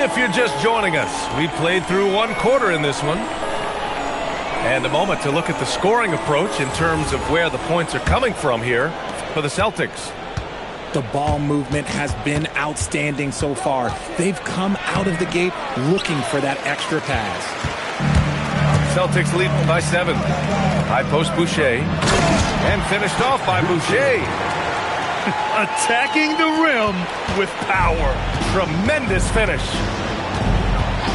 If you're just joining us, we played through 1 quarter in this one. And a moment to look at the scoring approach in terms of where the points are coming from here for the Celtics. The ball movement has been outstanding so far. They've come out of the gate looking for that extra pass. Celtics lead by 7. High post Boucher. And finished off by Boucher. Attacking the rim with power. Tremendous finish.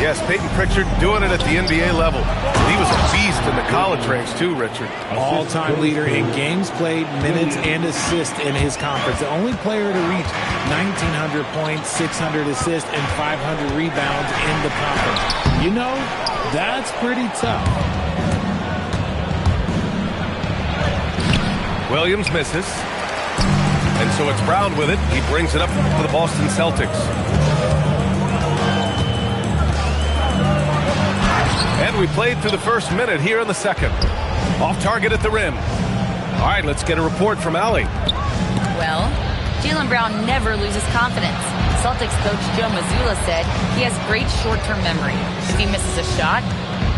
Yes, Peyton Pritchard doing it at the NBA level. He was a beast in the college ranks too, Richard. All-time leader in games played, minutes, and assists in his conference. The only player to reach 1,900 points, 600 assists, and 500 rebounds in the conference. You know, that's pretty tough. Williams misses. And so it's Brown with it. He brings it up for the Boston Celtics. And we played through the first minute here in the second. Off target at the rim. All right, let's get a report from Allie. Well, Jaylen Brown never loses confidence. Celtics coach Joe Mazzulla said he has great short-term memory. If he misses a shot,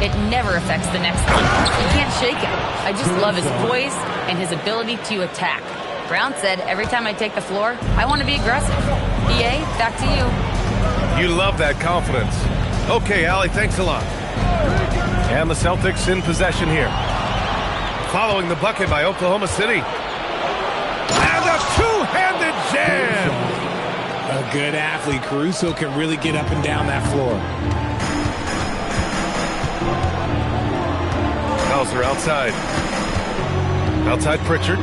it never affects the next one. You can't shake him. I just love his poise and his ability to attack. Brown said, every time I take the floor, I want to be aggressive. BA, back to you. You love that confidence. Okay, Allie, thanks a lot. And the Celtics in possession here. Following the bucket by Oklahoma City. And a two-handed jam! A good athlete. Caruso can really get up and down that floor. Hauser outside. Outside Pritchard.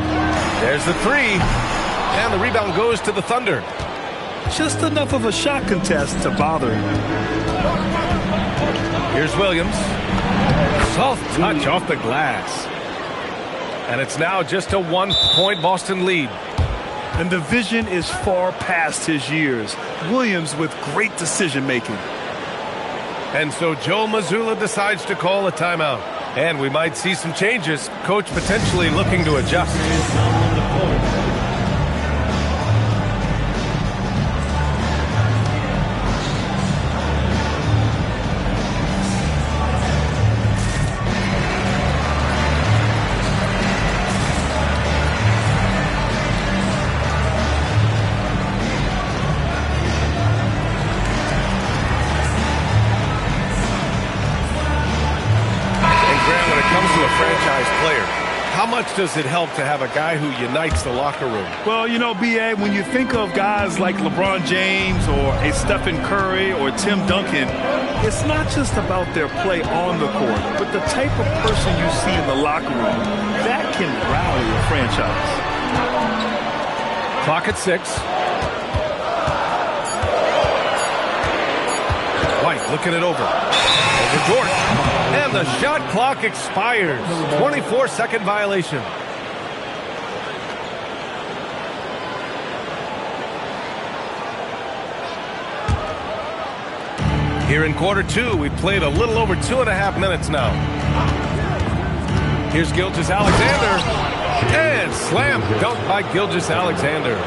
There's the three. And the rebound goes to the Thunder. Just enough of a shot contest to bother him. Here's Williams. Soft touch off the glass. And it's now just a 1-point Boston lead. And the vision is far past his years. Williams with great decision-making. And so Joe Mazzulla decides to call a timeout. And we might see some changes. Coach potentially looking to adjust. How much does it help to have a guy who unites the locker room? Well, you know, B.A., when you think of guys like LeBron James or a Stephen Curry or Tim Duncan, it's not just about their play on the court, but the type of person you see in the locker room. That can rally a franchise. Clock at 6. White looking it over. Over Dort. And the shot clock expires. 24-second violation. Here in quarter 2, we played a little over 2.5 minutes now. Here's Gilgeous-Alexander. And slam dunk by Gilgeous-Alexander.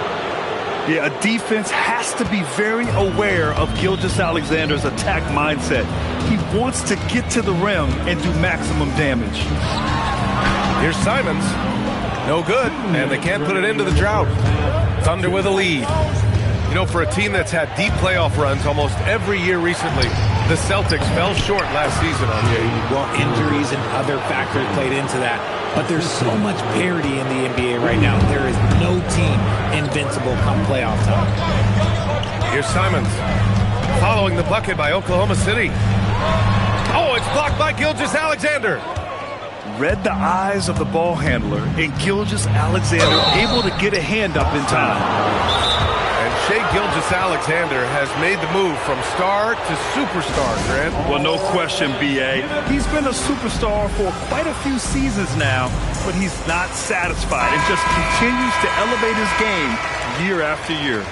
Yeah, a defense has to be very aware of Gilgeous-Alexander's attack mindset. He wants to get to the rim and do maximum damage. Here's Simons. No good, and they can't put it into the drought. Thunder with a lead. You know, for a team that's had deep playoff runs almost every year recently, the Celtics fell short last season on Jay. Well, injuries and other factors played into that. But there's so much parity in the NBA right now. There is no team invincible come playoff time. Here's Simons. Following the bucket by Oklahoma City. Oh, it's blocked by Gilgeous-Alexander. Read the eyes of the ball handler, and Gilgeous-Alexander able to get a hand up in time. And Shai Gilgeous-Alexander has made the move from star to superstar, Grant. Well, no question, B.A. He's been a superstar for quite a few seasons now, but he's not satisfied and just continues to elevate his game year after year.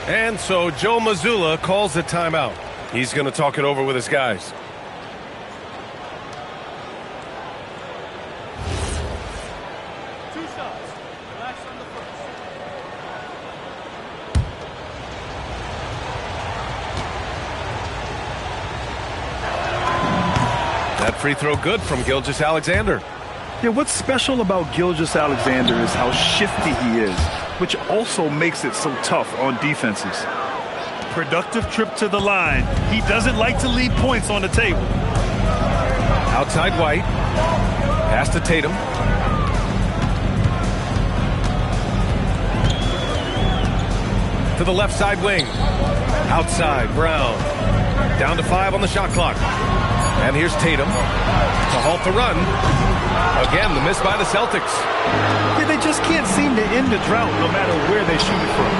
And so Joe Mazzulla calls a timeout. He's going to talk it over with his guys. That free throw good from Gilgeous-Alexander. Yeah, what's special about Gilgeous-Alexander is how shifty he is, which also makes it so tough on defenses. Productive trip to the line. He doesn't like to leave points on the table. Outside White. Pass to Tatum. To the left side wing. Outside Brown. Down to 5 on the shot clock. And here's Tatum to halt the run. Again, the miss by the Celtics. Yeah, they just can't seem to end the drought no matter where they shoot it from.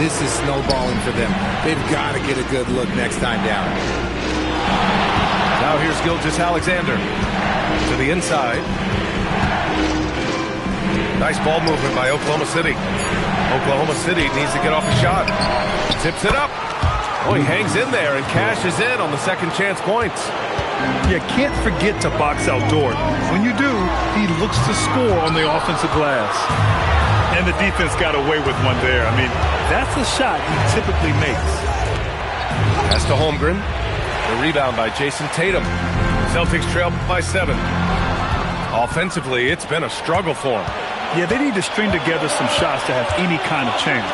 This is snowballing for them. They've got to get a good look next time down. Now here's Gilgeous-Alexander to the inside. Nice ball movement by Oklahoma City. Oklahoma City needs to get off a shot. Tips it up. Oh, he hangs in there and cashes in on the second chance points. You can't forget to box out Dort. When you do, he looks to score on the offensive glass. And the defense got away with one there. I mean, that's a shot he typically makes. Pass to Holmgren. The rebound by Jason Tatum. Celtics trail by 7. Offensively, it's been a struggle for them. Yeah, they need to string together some shots to have any kind of chance.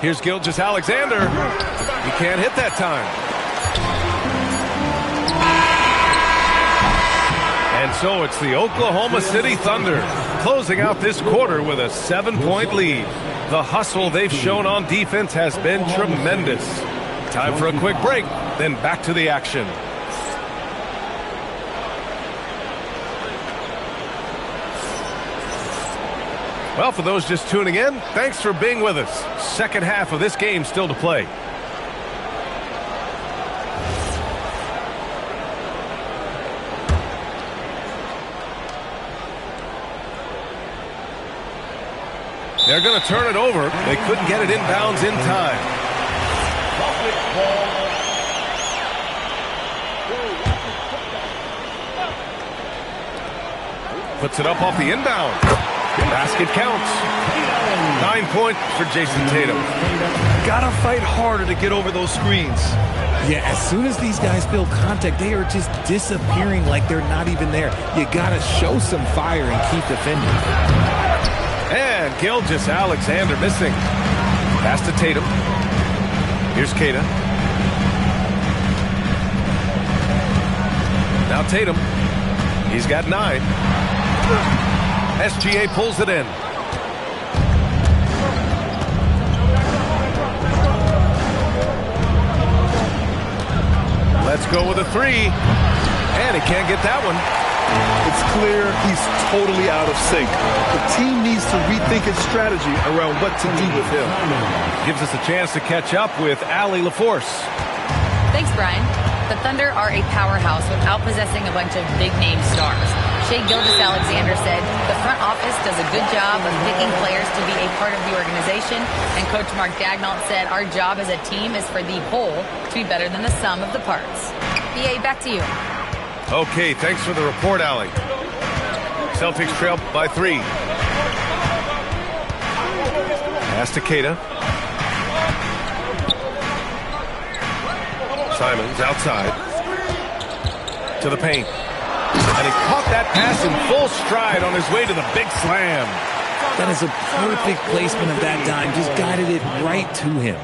Here's Gilgeous-Alexander. He can't hit that time. And so it's the Oklahoma City Thunder closing out this quarter with a 7-point lead. The hustle they've shown on defense has been tremendous. Time for a quick break, then back to the action. Well, for those just tuning in, thanks for being with us. Second half of this game still to play. They're going to turn it over. They couldn't get it inbounds in time. Puts it up off the inbound. Basket counts. 9 points for Jason Tatum. Gotta fight harder to get over those screens. Yeah, as soon as these guys feel contact, they are just disappearing like they're not even there. You gotta show some fire and keep defending. And Gilgeous-Alexander missing. Pass to Tatum. Here's Keita. Now Tatum. He's got 9. SGA pulls it in. Let's go with a 3. And he can't get that one. It's clear he's totally out of sync. The team needs to rethink its strategy around what to do with him. Gives us a chance to catch up with Allie LaForce. Thanks, Brian. The Thunder are a powerhouse without possessing a bunch of big-name stars. Shai Gilgeous-Alexander said, the front office does a good job of picking players to be a part of the organization, and Coach Mark Daigneault said, our job as a team is for the whole to be better than the sum of the parts. BA, back to you. Okay, thanks for the report, Allie. Celtics trail by 3. Pass to Keita. Simons outside. To the paint. And he caught that pass in full stride on his way to the big slam. That is a perfect placement of that dime. Just guided it right to him.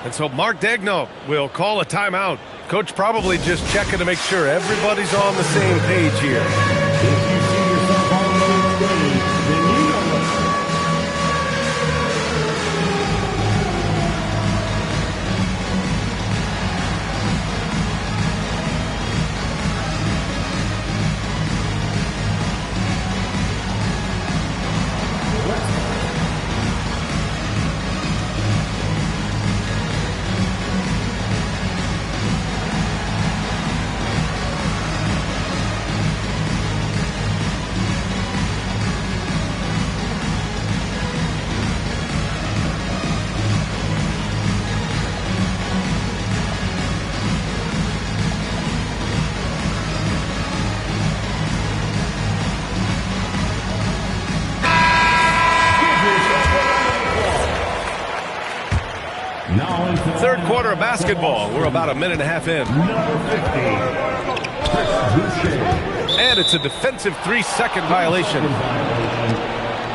And so Mark Daigneault will call a timeout. Coach probably just checking to make sure everybody's on the same page here. If you see yourself on the stage, then you know it. Third quarter of basketball. We're about a minute and a half in. And it's a defensive 3-second violation.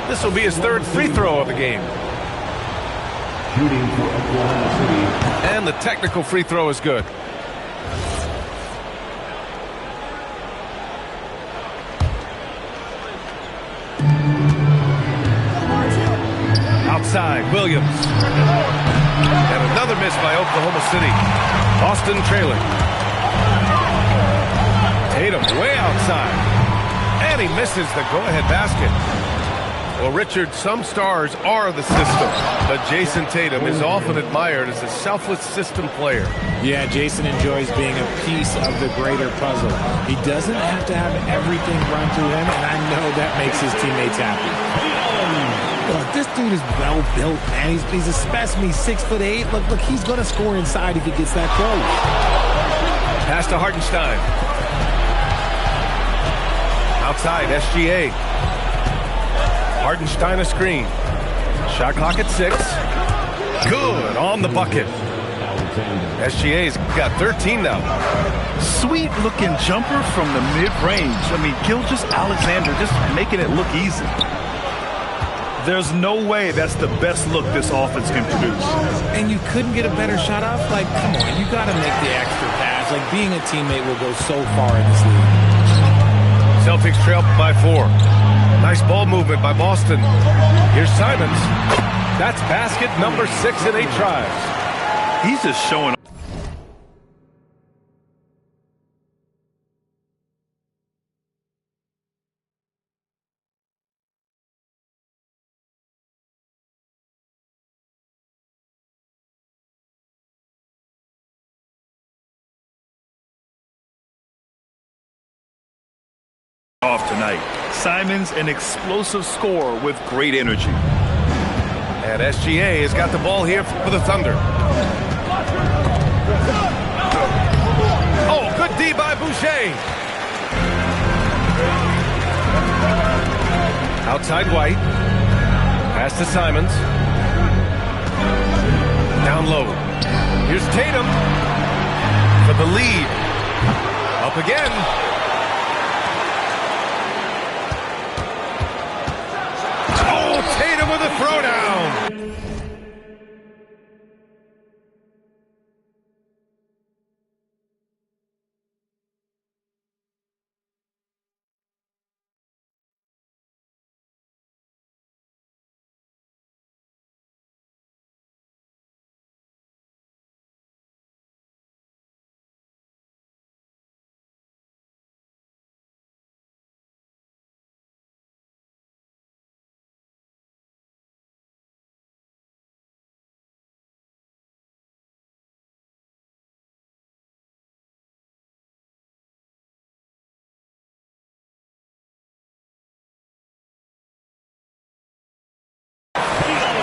This will be his third free throw of the game. And the technical free throw is good. Outside, Williams. And another miss by Oklahoma City. Austin trailing. Tatum way outside. And he misses the go-ahead basket. Well, Richard, some stars are the system, but Jason Tatum is often admired as a selfless system player. Yeah, Jason enjoys being a piece of the greater puzzle. He doesn't have to have everything run through him, and I know that makes his teammates happy. Look, this dude is well built, man. He's a specimen. He's 6'8". Look, he's going to score inside if he gets that close. Pass to Hartenstein. Outside, SGA. Hartenstein a screen. Shot clock at 6. Good on the bucket. SGA's got 13 now. Sweet looking jumper from the mid-range. I mean, Gilgeous-Alexander just making it look easy. There's no way that's the best look this offense can produce. And you couldn't get a better shot off? Like, come on, you got to make the extra pass. Like, being a teammate will go so far in this league. Celtics trail by 4. Nice ball movement by Boston. Here's Simons. That's basket number 6 in 8 tries. He's just showing. Off tonight. Simons, an explosive scorer with great energy. And SGA has got the ball here for the Thunder. Oh, good D by Boucher. Outside White. Pass to Simons. Down low. Here's Tatum for the lead. Up again. Tatum with a throwdown.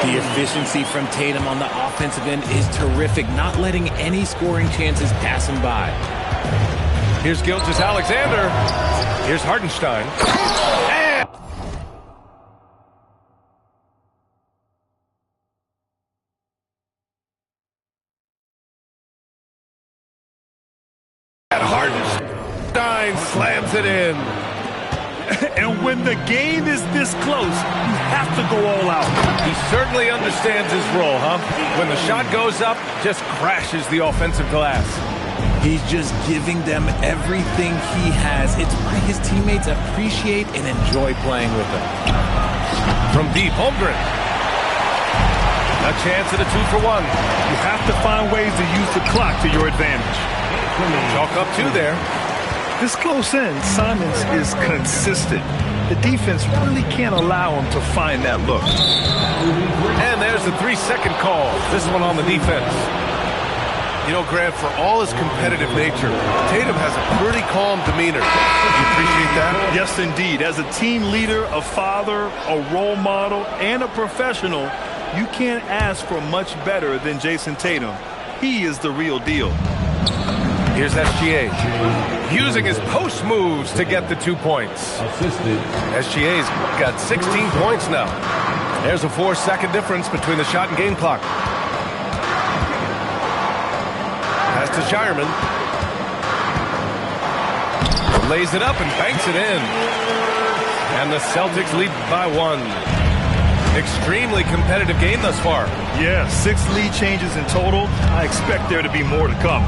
The efficiency from Tatum on the offensive end is terrific, not letting any scoring chances pass him by. Here's Gilgeous-Alexander. Here's Hartenstein. And Hartenstein slams it in. And when the game is this close, you have to go all out. He certainly understands his role, huh? When the shot goes up, just crashes the offensive glass. He's just giving them everything he has. It's why his teammates appreciate and enjoy playing with him. From deep, Holmgren. A chance at a 2-for-1. You have to find ways to use the clock to your advantage. Chalk up 2 there. This close in, Simons is consistent. The defense really can't allow him to find that look. And there's the 3-second call. This one on the defense. You know, Grant, for all his competitive nature, Tatum has a pretty calm demeanor. You appreciate that? Yes, indeed. As a team leader, a father, a role model, and a professional, you can't ask for much better than Jason Tatum. He is the real deal. Here's SGA. Using his post moves to get the 2 points. SGA's got 16 points now. There's a 4-second difference between the shot and game clock. Pass to Shireman. Lays it up and banks it in. And the Celtics lead by 1. Extremely competitive game thus far. Yeah, 6 lead changes in total. I expect there to be more to come.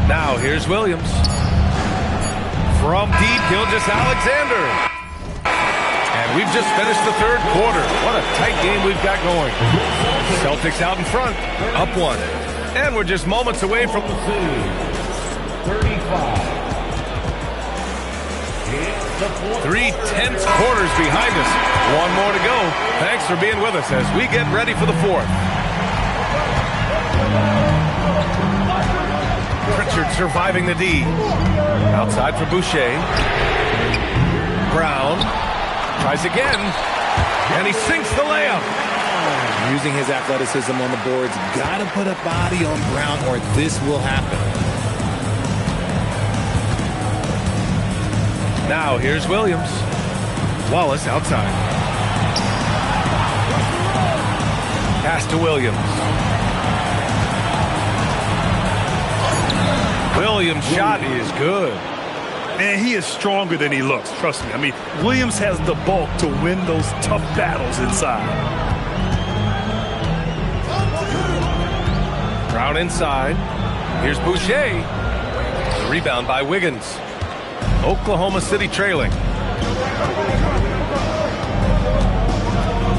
Now here's Williams. From deep, Gilgeous-Alexander. And we've just finished the 3rd quarter. What a tight game we've got going. Celtics out in front, up 1. And we're just moments away from 3 tense quarters behind us. 1 more to go. Thanks for being with us as we get ready for the 4th. Pritchard surviving the D. Outside for Boucher. Brown tries again, and he sinks the layup. Using his athleticism on the boards, gotta put a body on Brown or this will happen. Now here's Williams. Wallace outside. Pass to Williams. Williams' shot is good. Man, he is stronger than he looks, trust me. I mean, Williams has the bulk to win those tough battles inside. Brown inside. Here's Boucher. The rebound by Wiggins. Oklahoma City trailing.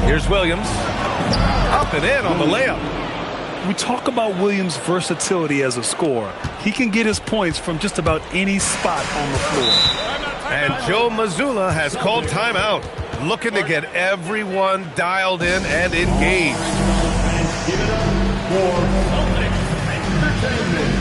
Here's Williams. Up and in on the layup. We talk about Williams' versatility as a scorer. He can get his points from just about any spot on the floor. And Joe Mazzulla has called timeout, looking to get everyone dialed in and engaged. Give it up for Entertainment.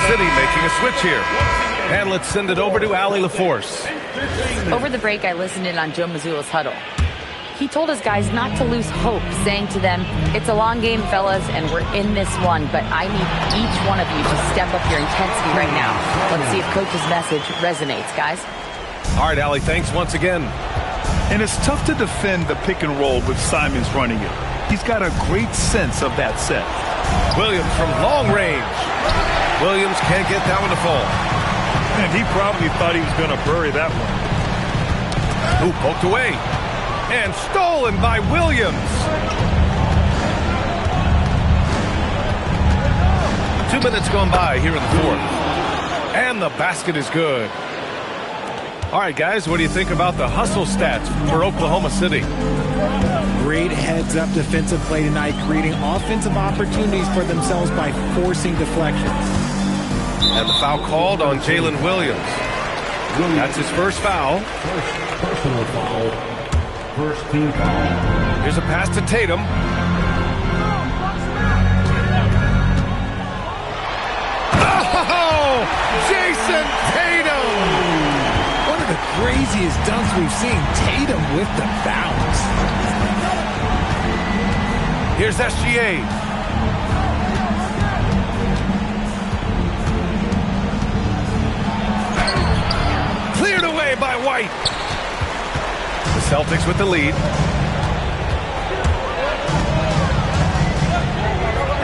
City making a switch here. And let's send it over to Allie LaForce. Over the break, I listened in on Joe Mazzulla's huddle. He told his guys not to lose hope, saying to them, it's a long game, fellas, and we're in this one, but I need each one of you to step up your intensity right now. Let's see if Coach's message resonates, guys. All right, Allie, thanks once again. And it's tough to defend the pick and roll with Simons running it. He's got a great sense of that set. Williams from long range. Williams can't get that one to fall. And he probably thought he was going to bury that one. Ooh, poked away. And stolen by Williams. 2 minutes gone by here in the fourth. And the basket is good. All right, guys, what do you think about the hustle stats for Oklahoma City? Great heads-up defensive play tonight, creating offensive opportunities for themselves by forcing deflections. And the foul called on Jalen Williams. That's his first foul. First personal foul. First team foul. Here's a pass to Tatum. Oh, Jason Tatum! One of the craziest dunks we've seen. Tatum with the bounce. Here's SGA. Cleared away by White. The Celtics with the lead.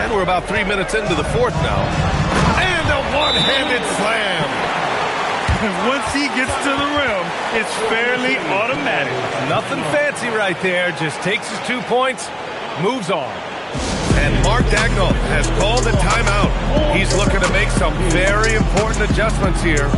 And we're about 3 minutes into the fourth now. And a one-handed slam. Once he gets to the rim, it's fairly automatic. Nothing fancy right there. Just takes his 2 points, moves on. And Mark Dagnall has called a timeout. He's looking to make some very important adjustments here.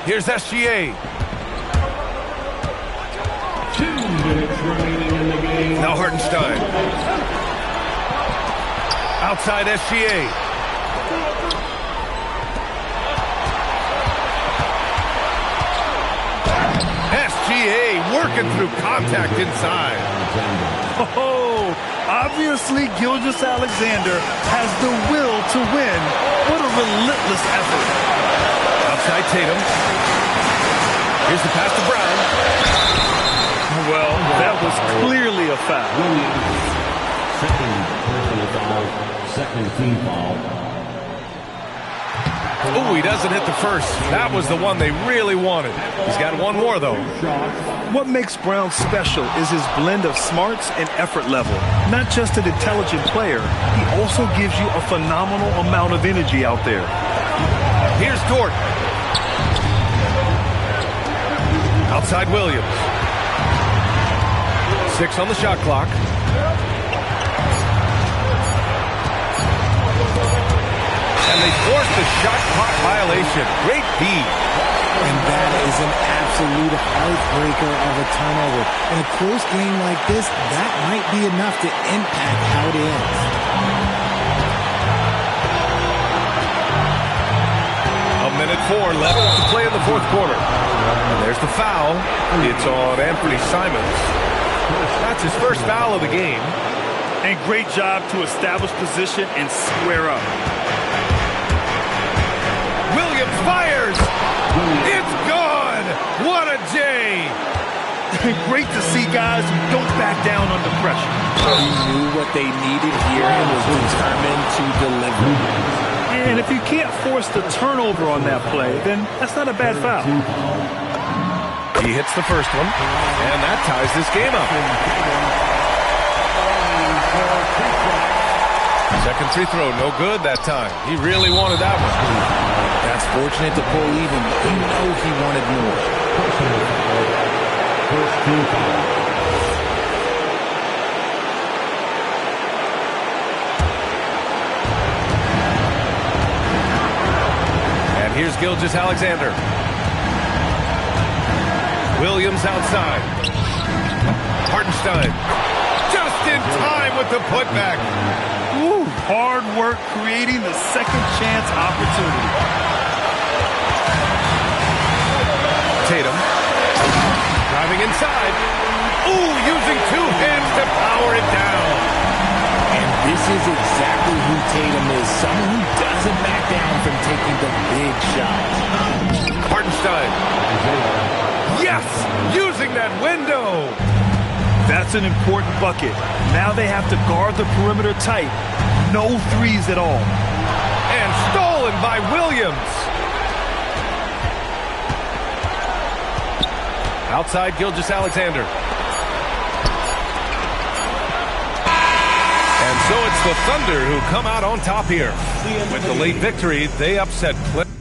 Here's SGA. 2 minutes remaining in the game. Now Hartenstein. Outside SGA. 2 working through contact inside. Oh, obviously Gilgeous-Alexander has the will to win. What a relentless effort. Outside Tatum. Here's the pass to Brown. Well, that was clearly a foul. Second personal foul, second team foul. Oh, he doesn't hit the first. That was the one they really wanted. He's got one more, though. What makes Brown special is his blend of smarts and effort level. Not just an intelligent player, he also gives you a phenomenal amount of energy out there. Here's Dort. Outside Williams. 6 on the shot clock. And they forced the shot clock violation. Great D. And that is an absolute heartbreaker of a turnover. In a close game like this, that might be enough to impact how it ends. A minute 4 left to play in the fourth quarter. And there's the foul. It's on Anthony Simons. That's his first foul of the game. And great job to establish position and square up. Williams fires. It's gone. What a J. Great to see guys who don't back down under pressure. He knew what they needed here and was determined to deliver. And if you can't force the turnover on that play, then that's not a bad foul. He hits the first one, and that ties this game up. Second free throw, no good that time. He really wanted that one. That's fortunate to pull even. You know he wanted more. First team foul. And here's Gilgeous-Alexander. Williams outside. Hartenstein. Just in time with the putback. Woo, hard work creating the second chance opportunity. Tatum. Driving inside. Ooh, using 2 hands to power it down. And this is exactly who Tatum is. Someone who doesn't back down from taking the big shots. Hartenstein. Yes! Using that window! That's an important bucket. Now they have to guard the perimeter tight. No threes at all. And stolen by Williams. Outside Gilgeous-Alexander. And so it's the Thunder who come out on top here. With the late victory, they upset Clippers.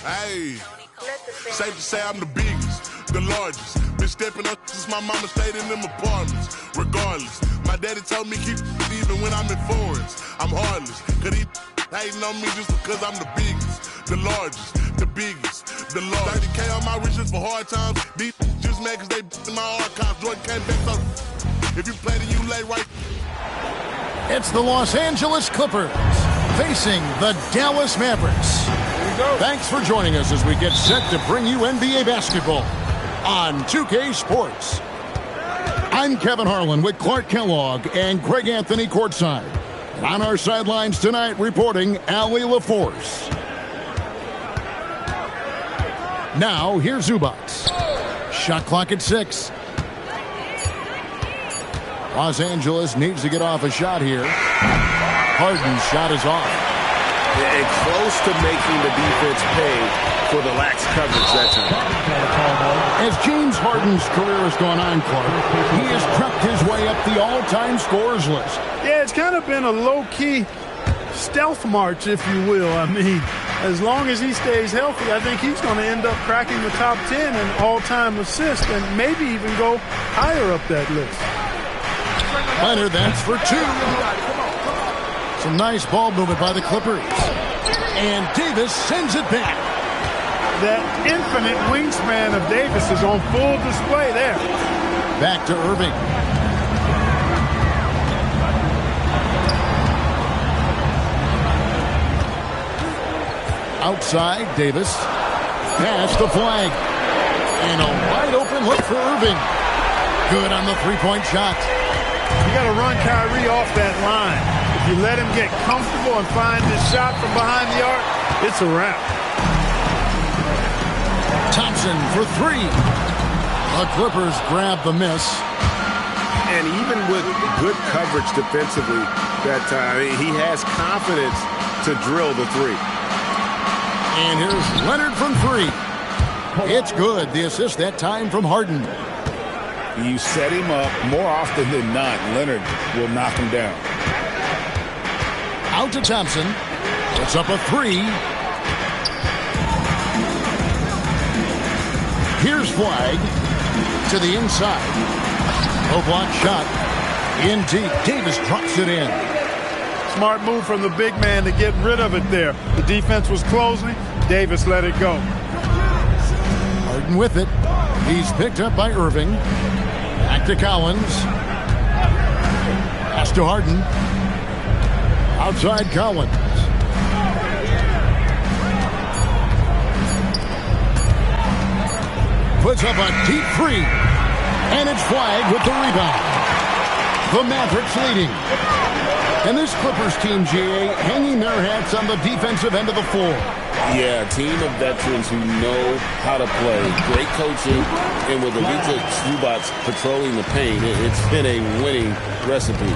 Hey, safe to say I'm the biggest, the largest. Been stepping up since my mama stayed in them apartments. Regardless, my daddy told me keep even when I'm in foreigns. I'm heartless, cause he hating on me just because I'm the biggest, the largest, the biggest, the largest. 30K on my riches for hard times. These just mad cause they in my archives. Jordan came back, so if you play then you lay right. It's the Los Angeles Clippers facing the Dallas Mavericks. Thanks for joining us as we get set to bring you NBA basketball on 2K Sports. I'm Kevin Harlan with Clark Kellogg and Greg Anthony courtside. On our sidelines tonight, reporting Allie LaForce. Now, here's Zubac. Shot clock at 6. Los Angeles needs to get off a shot here. Harden's shot is off. And close to making the defense pay for the lax coverage that time. As James Harden's career has gone on, Clark, he has crept his way up the all-time scorers list. Yeah, it's kind of been a low-key stealth march, if you will. I mean, as long as he stays healthy, I think he's going to end up cracking the top 10 in all-time assists and maybe even go higher up that list. Leonard, that's for 2. Some nice ball movement by the Clippers. And Davis sends it back. That infinite wingspan of Davis is on full display there. Back to Irving. Outside, Davis. Pass the flag. And a wide open look for Irving. Good on the three-point shot. You got to run Kyrie off that line. If you let him get comfortable and find this shot from behind the arc, it's a wrap. Thompson for 3. The Clippers grab the miss. And even with good coverage defensively that time, he has confidence to drill the 3. And here's Leonard from 3. It's good. The assist that time from Harden. You set him up more often than not. Leonard will knock him down. Out to Thompson. Puts up a 3. Here's Flag to the inside. Low block shot. In deep. Davis drops it in. Smart move from the big man to get rid of it there. The defense was closing. Davis let it go. Harden with it. He's picked up by Irving. Back to Collins. Pass to Harden. Outside Collins. Puts up a deep 3. And it's Flag with the rebound. The Mavericks leading. And this Clippers team, GA, hanging their hats on the defensive end of the floor. Yeah, a team of veterans who know how to play. Great coaching. And with Ivica Zubac patrolling the paint, it's been a winning recipe.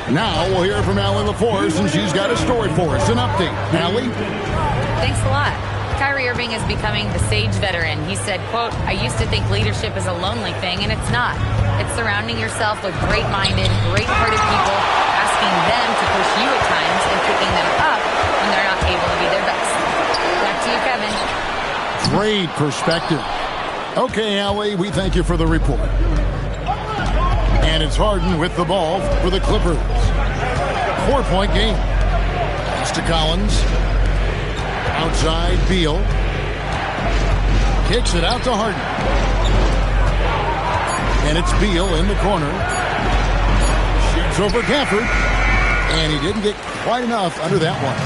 Now we'll hear from Allie LaForce, and she's got a story for us. An update. Allie? Thanks a lot. Kyrie Irving is becoming the sage veteran. He said, quote, "I used to think leadership is a lonely thing, and it's not. It's surrounding yourself with great-minded, great-hearted people, asking them to push you at times and picking them up when they're not able to be their best." Back to you, Kevin. Great perspective. Okay, Allie, we thank you for the report. And it's Harden with the ball for the Clippers. 4-point game. Pass to Collins. Outside, Beal. Kicks it out to Harden. And it's Beal in the corner. Shoots over Gafford. And he didn't get quite enough under that one.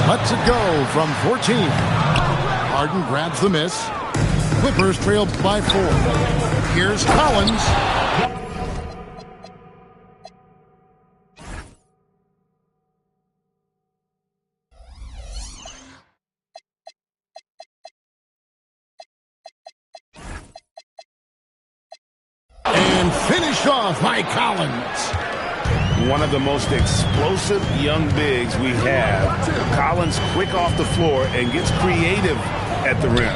Lets it go from 14. Harden grabs the miss. Clippers trail by 4. Here's Collins. And finished off by Collins. One of the most explosive young bigs we have. Collins quick off the floor and gets creative at the rim.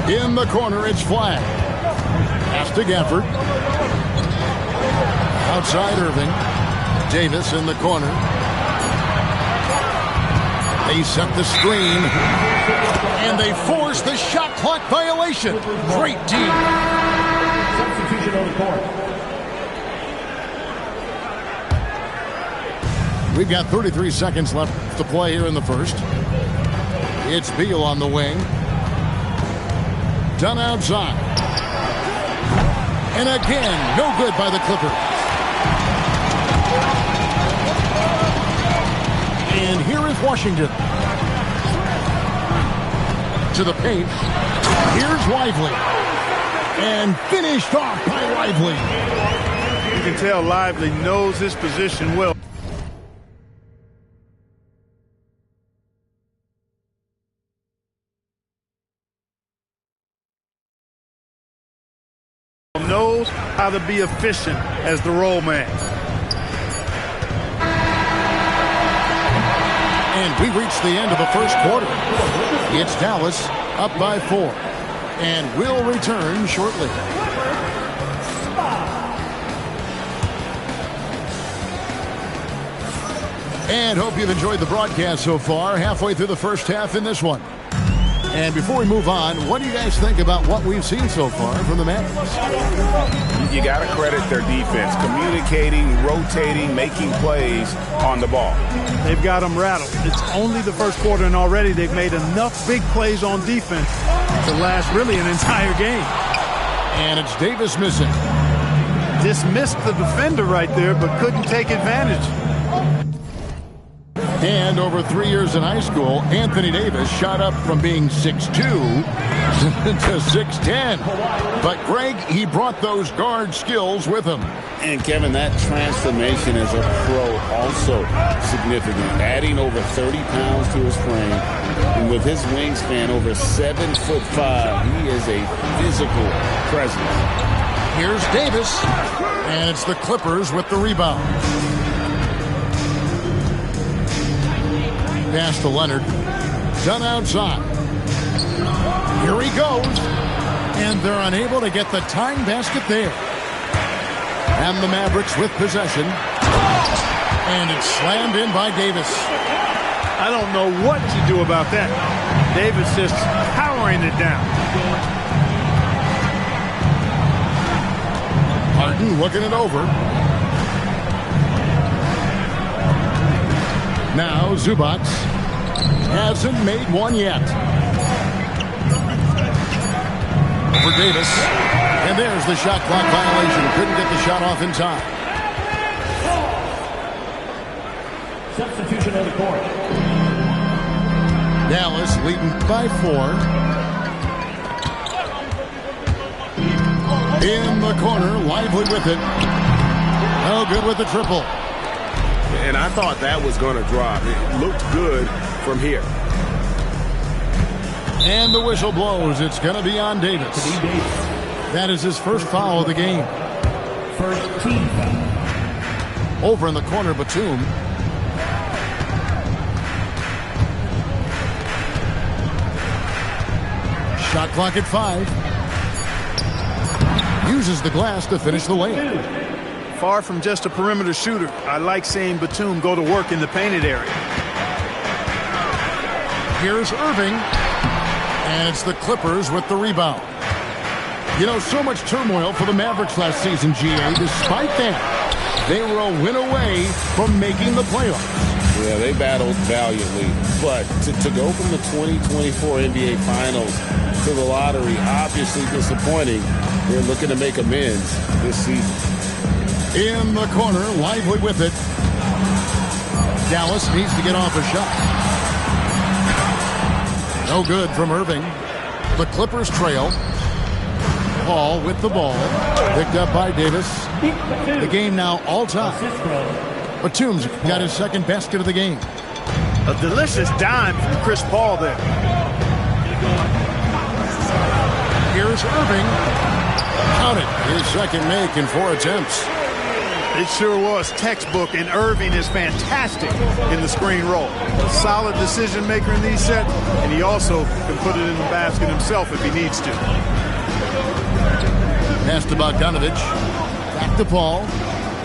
In the corner, it's Flag. Pass to Gafford. Outside Irving. Davis in the corner. They set the screen. And they force the shot clock violation. Great team. Substitution on the court. We've got 33 seconds left to play here in the first. It's Beal on the wing. Done outside. And again, no good by the Clippers. And here is Washington. To the paint. Here's Lively. And finished off by Lively. You can tell Lively knows his position well. Knows how to be efficient as the roll man. And we reached the end of the first quarter. It's Dallas up by 4. And we'll return shortly. And hope you've enjoyed the broadcast so far. Halfway through the first half in this one. And before we move on, what do you guys think about what we've seen so far from the Mavericks? You got to credit their defense. Communicating, rotating, making plays on the ball. They've got them rattled. It's only the first quarter, and already they've made enough big plays on defense to last really an entire game. And it's Davis missing. Dismissed the defender right there, but couldn't take advantage. And over 3 years in high school, Anthony Davis shot up from being 6'2" to 6'10". But Greg, he brought those guard skills with him. And Kevin, that transformation as a pro also significant. Adding over 30 pounds to his frame. And with his wingspan over 7'5", he is a physical presence. Here's Davis. And it's the Clippers with the rebound. Pass to Leonard. Done outside. Here he goes. And they're unable to get the tying basket there. And the Mavericks with possession. And it's slammed in by Davis. I don't know what to do about that. Davis just powering it down. Harden looking it over. Now Zubac hasn't made one yet. For Davis. And there's the shot clock violation. Couldn't get the shot off in time. Substitution on the court. Dallas leading by 4. In the corner, Lively with it. No good with the triple. And I thought that was going to drop. It looked good from here. And the whistle blows. It's going to be on Davis. That is his first foul of the game. First team foul. Over in the corner, Batum. Shot clock at 5. Uses the glass to finish the layup. Far from just a perimeter shooter, I like seeing Batum go to work in the painted area. Here's Irving. And it's the Clippers with the rebound. You know, so much turmoil for the Mavericks last season, GA. Despite that, they were a win away from making the playoffs. Yeah, they battled valiantly. But to go from the 2024 NBA Finals to the lottery, obviously disappointing. They're looking to make amends this season. In the corner, Lively with it. Dallas needs to get off a shot. No good from Irving. The Clippers trail. Paul with the ball. Picked up by Davis. The game now all time. Batum's got his second basket of the game. A delicious dime from Chris Paul there. Here's Irving. Count it. His second make in 4 attempts. It sure was textbook, and Irving is fantastic in the screen roll. A solid decision maker in these sets, and he also can put it in the basket himself if he needs to. Pass to Bogdanovich. Back to Paul.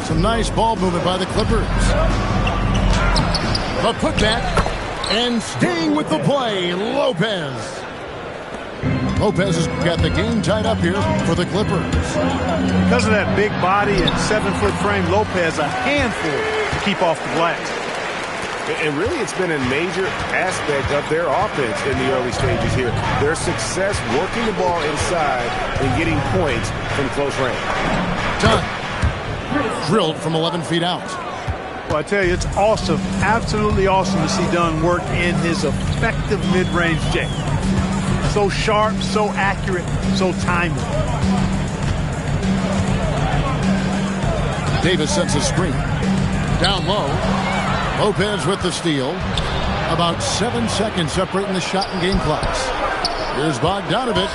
Some nice ball movement by the Clippers. The putback. And staying with the play, Lopez. Lopez has got the game tied up here for the Clippers. Because of that big body and 7-foot frame, Lopez a handful to keep off the glass. And really, it's been a major aspect of their offense in the early stages here. Their success working the ball inside and getting points from close range. Done. Drilled from 11 feet out. Well, I tell you, it's awesome, absolutely awesome to see Dunn work in his effective mid-range game. So sharp, so accurate, so timely. Davis sets a screen. Down low. Lopez with the steal. About 7 seconds separating the shot and game clocks. Here's Bogdanovich.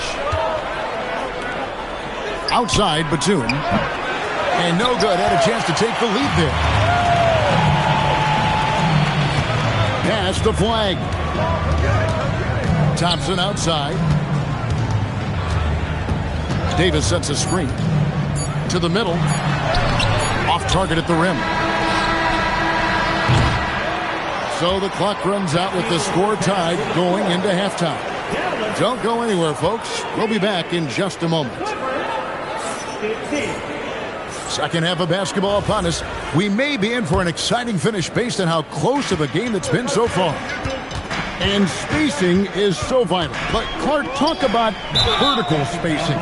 Outside, Batum. And no good. Had a chance to take the lead there. Pass the flag. Thompson outside. Davis sets a screen. To the middle. Off target at the rim. So the clock runs out with the score tied going into halftime. Don't go anywhere, folks. We'll be back in just a moment. Second half of basketball upon us. We may be in for an exciting finish based on how close of a game it's been so far. And spacing is so vital. But Clark, talk about vertical spacing.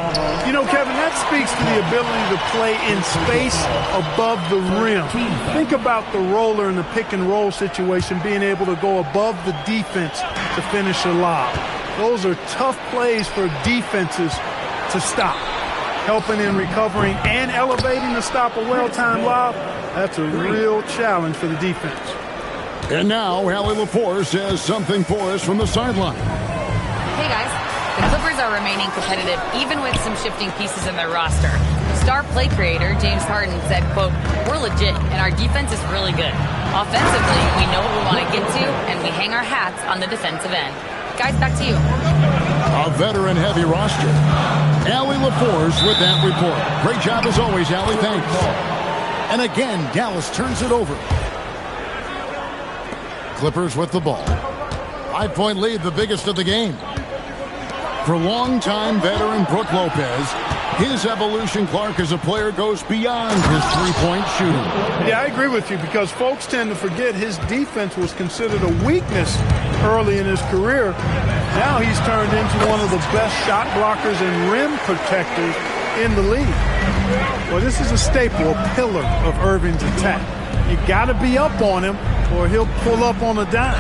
You know, Kevin, that speaks to the ability to play in space above the rim. Think about the roller in the pick and roll situation, being able to go above the defense to finish a lob. Those are tough plays for defenses to stop. Helping in recovering and elevating to stop a well-timed lob, that's a real challenge for the defense. And now, Allie Lepore says something for us from the sideline. Hey, guys. The Clippers are remaining competitive even with some shifting pieces in their roster. Star play creator James Harden said, quote, "We're legit and our defense is really good. Offensively, we know what we want to get to and we hang our hats on the defensive end." Guys, back to you. A veteran-heavy roster. Allie Lepore's with that report. Great job as always, Allie. Thanks. And again, Dallas turns it over. Clippers with the ball. 5-point lead, the biggest of the game. For longtime veteran Brook Lopez, his evolution, Clark, as a player goes beyond his three-point shooting. Yeah, I agree with you because folks tend to forget his defense was considered a weakness early in his career. Now he's turned into one of the best shot blockers and rim protectors in the league. Well, this is a staple, a pillar of Irving's attack. You got to be up on him or he'll pull up on a dime.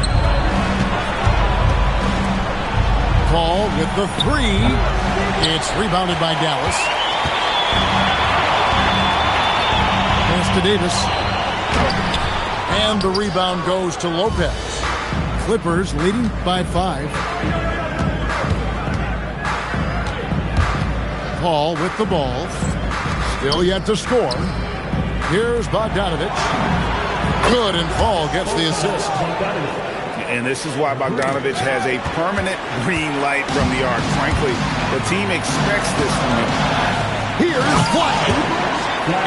Paul with the three. It's rebounded by Dallas. Pass to Davis. And the rebound goes to Lopez. Clippers leading by 5. Paul with the ball. Still yet to score. Here's Bogdanovich. Good, and Paul gets the assist. And this is why Bogdanovich has a permanent green light from the arc. Frankly, the team expects this from him. Here's Flagg.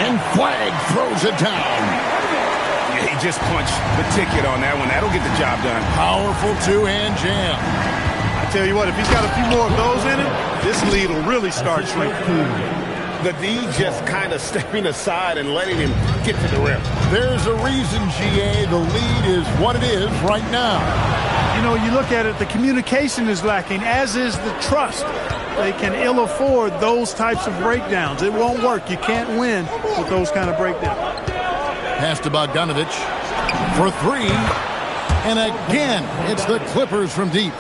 And Flagg throws it down. Yeah, he just punched the ticket on that one. That'll get the job done. Powerful two-hand jam. I tell you what, if he's got a few more of those in him, this lead will really start shrinking. The D just kind of stepping aside and letting him get to the rim. There's a reason, GA, the lead is what it is right now. You know, you look at it, the communication is lacking, as is the trust. They can ill afford those types of breakdowns. It won't work. You can't win with those kind of breakdowns. Pass to Bogdanovich for 3. And again, it's the Clippers from deep.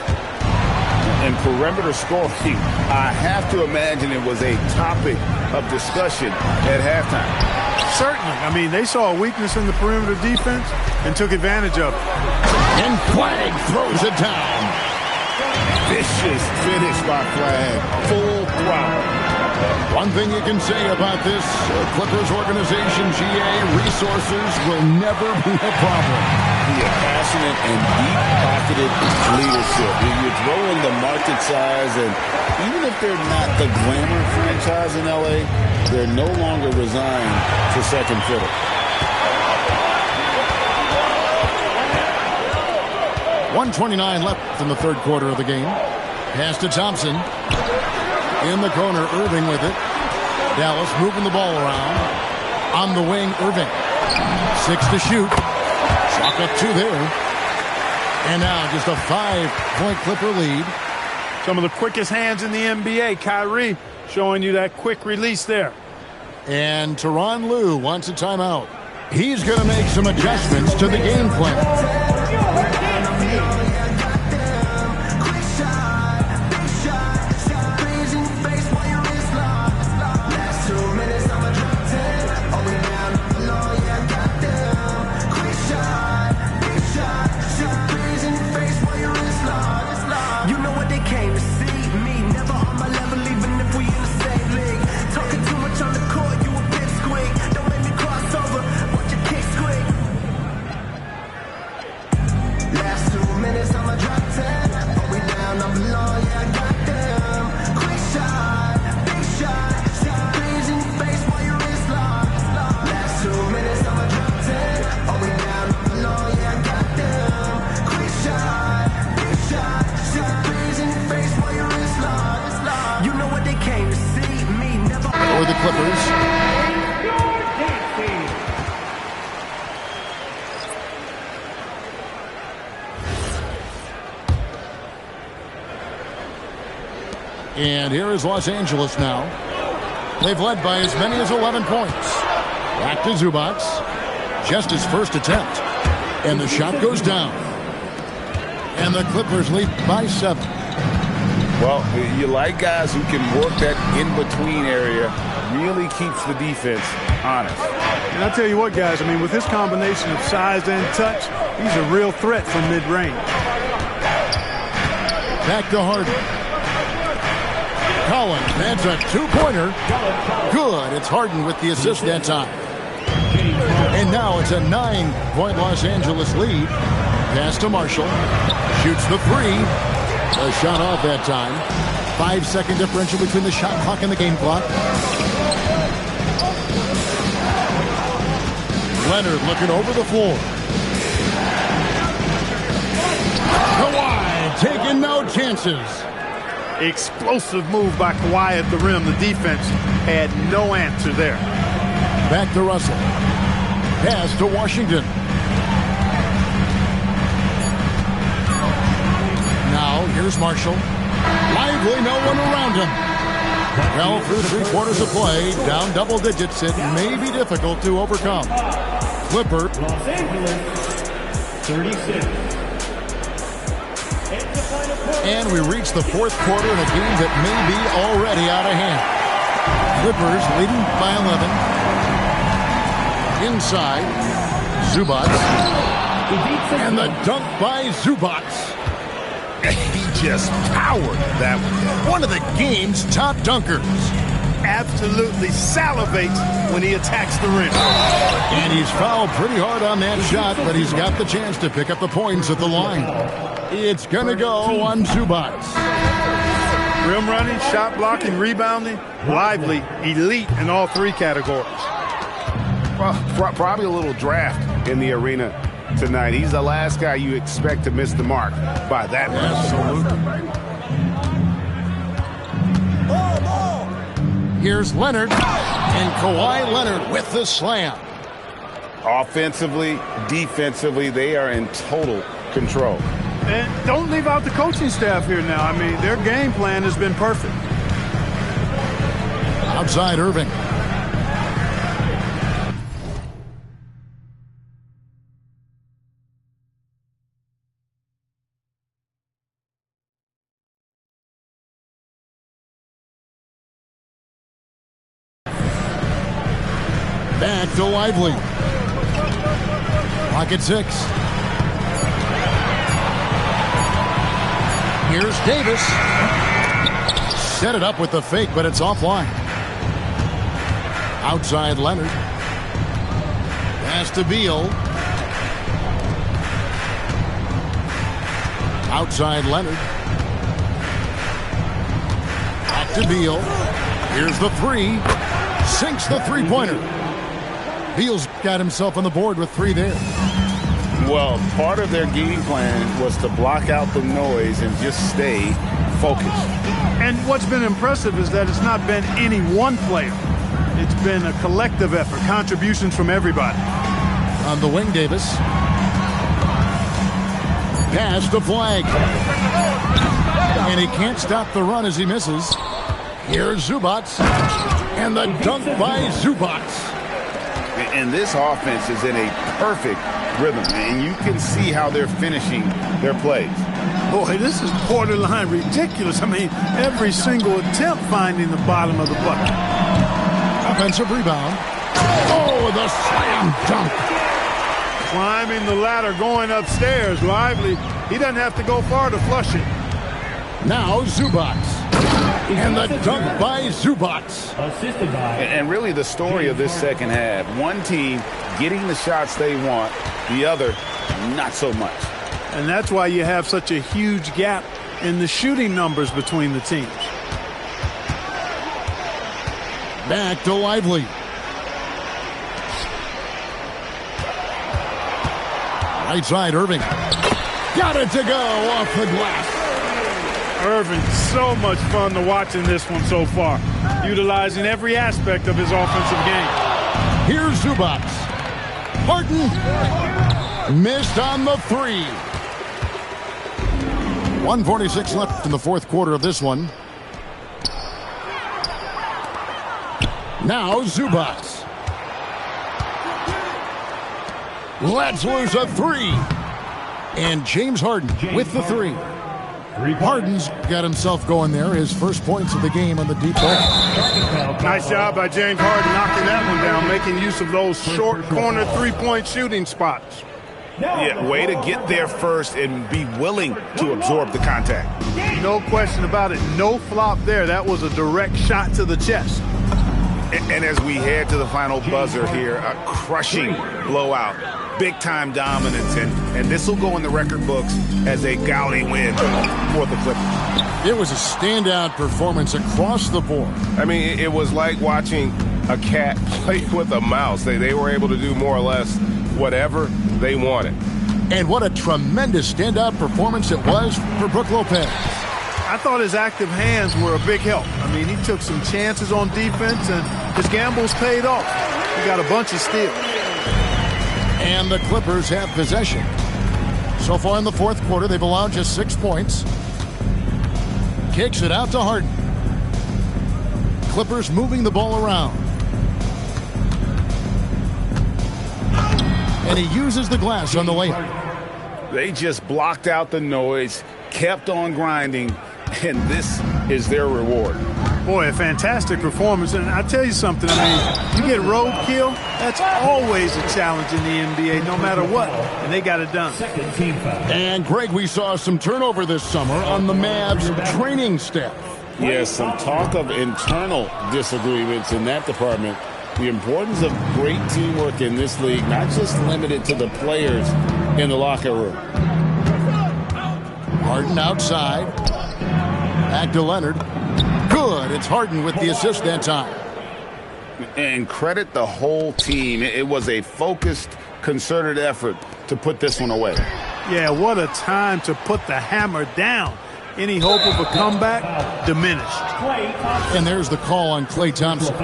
And perimeter scoring, I have to imagine it was a topic of discussion at halftime. Certainly. I mean, they saw a weakness in the perimeter defense and took advantage of it. And Flagg throws it down. Vicious finish by Flagg. Full throttle. One thing you can say about this Clippers organization, GA, resources will never be a problem. The passionate and deep-pocketed leadership. You throw in the market size, and even if they're not the glamour franchise in LA, they're no longer resigned to second fiddle. 1:29 left in the third quarter of the game. Pass to Thompson. In the corner, Irving with it. Dallas moving the ball around. On the wing, Irving. 6 to shoot. Chalk up 2 there. And now just a 5-point Clipper lead. Some of the quickest hands in the NBA. Kyrie showing you that quick release there. And Tyronn Lue wants a timeout. He's going to make some adjustments to the game plan. For the Clippers. And here is Los Angeles now. They've led by as many as 11 points. Back to Zubac. Just his first attempt. And the shot goes down. And the Clippers lead by 7. Well, you like guys who can work that in-between area, really keeps the defense honest. And I'll tell you what, guys, I mean, with this combination of size and touch, he's a real threat from mid-range. Back to Harden. Collins, that's a 2-pointer. Good, it's Harden with the assist that time. And now it's a 9-point Los Angeles lead. Pass to Marshall. Shoots the 3. A shot off that time. 5-second differential between the shot clock and the game clock. Leonard looking over the floor. Kawhi taking no chances. Explosive move by Kawhi at the rim. The defense had no answer there. Back to Russell. Pass to Washington. Now, here's Marshall. Lively, no one around him. Well, through 3 quarters of play, down double digits, it may be difficult to overcome. Clipper. Los Angeles, 36. And we reach the 4th quarter in a game that may be already out of hand. Clippers leading by 11. Inside, Zubac. And the dunk by Zubac. He just powered that one of the game's top dunkers. Absolutely salivates when he attacks the rim. And he's fouled pretty hard on that shot, but he's got the chance to pick up the points at the line. It's going to go on Zubac. Rim running, shot blocking, rebounding, lively, elite in all 3 categories. Well, probably a little draft in the arena tonight. He's the last guy you expect to miss the mark by that much. Absolutely. Here's Leonard, and Kawhi Leonard with the slam. Offensively, defensively, they are in total control. And don't leave out the coaching staff here now. I mean, their game plan has been perfect. Outside Irving. Back to Lively. Clock at 6. Here's Davis. Set it up with the fake, but it's offline. Outside Leonard. Pass to Beal. Outside Leonard. Back to Beal. Here's the 3. Sinks the 3-pointer. Beal's got himself on the board with 3 there. Well, part of their game plan was to block out the noise and just stay focused. And what's been impressive is that it's not been any one player. It's been a collective effort, contributions from everybody. On the wing, Davis. Pass to Flagg. And he can't stop the run as he misses. Here's Zubats. And the dunk by Zubats. And this offense is in a perfect rhythm, and you can see how they're finishing their plays. Boy, this is borderline ridiculous. I mean, every single attempt finding the bottom of the bucket. Offensive rebound. Oh, the slam dunk. Climbing the ladder, going upstairs. Lively. He doesn't have to go far to flush it. Now Zubats. And the dunk by Zubats. And really the story of this second half, one team getting the shots they want, the other not so much. And that's why you have such a huge gap in the shooting numbers between the teams. Back to Lively. Right side, Irving. Got it to go off the glass. Irving, so much fun to watch in this one so far, utilizing every aspect of his offensive game. Here's Zubats. Harden missed on the three. 1:46 left in the fourth quarter of this one. Now Zubats. Let's lose a three. And James Harden with the three. Harden's got himself going there. His first points of the game on the deep ball. Nice job by James Harden knocking that one down, making use of those short corner three-point shooting spots. Yeah, way to get there first and be willing to absorb the contact. No question about it. No flop there. That was a direct shot to the chest. And as we head to the final buzzer here, a crushing blowout. Big-time dominance, and this will go in the record books as a gaudy win for the Clippers. It was a standout performance across the board. I mean, it was like watching a cat play with a mouse. They were able to do more or less whatever they wanted. And what a tremendous standout performance it was for Brook Lopez. I thought his active hands were a big help. I mean, he took some chances on defense, and his gambles paid off. He got a bunch of steals. And the Clippers have possession. So far in the fourth quarter, they've allowed just 6 points. Kicks it out to Harden. Clippers moving the ball around. And he uses the glass on the layup. They just blocked out the noise, kept on grinding, and this is their reward. Boy, a fantastic performance. And I'll tell you something, I mean, you get roadkill, that's always a challenge in the NBA, no matter what. And they got it done. And, Greg, we saw some turnover this summer on the Mavs training staff. Yes, some talk of internal disagreements in that department. The importance of great teamwork in this league, not just limited to the players in the locker room. Harden outside. Back to Leonard. Good. It's Harden with the assist that time. And credit the whole team. It was a focused, concerted effort to put this one away. Yeah, what a time to put the hammer down. Any hope of a comeback diminished. And there's the call on Klay Thompson.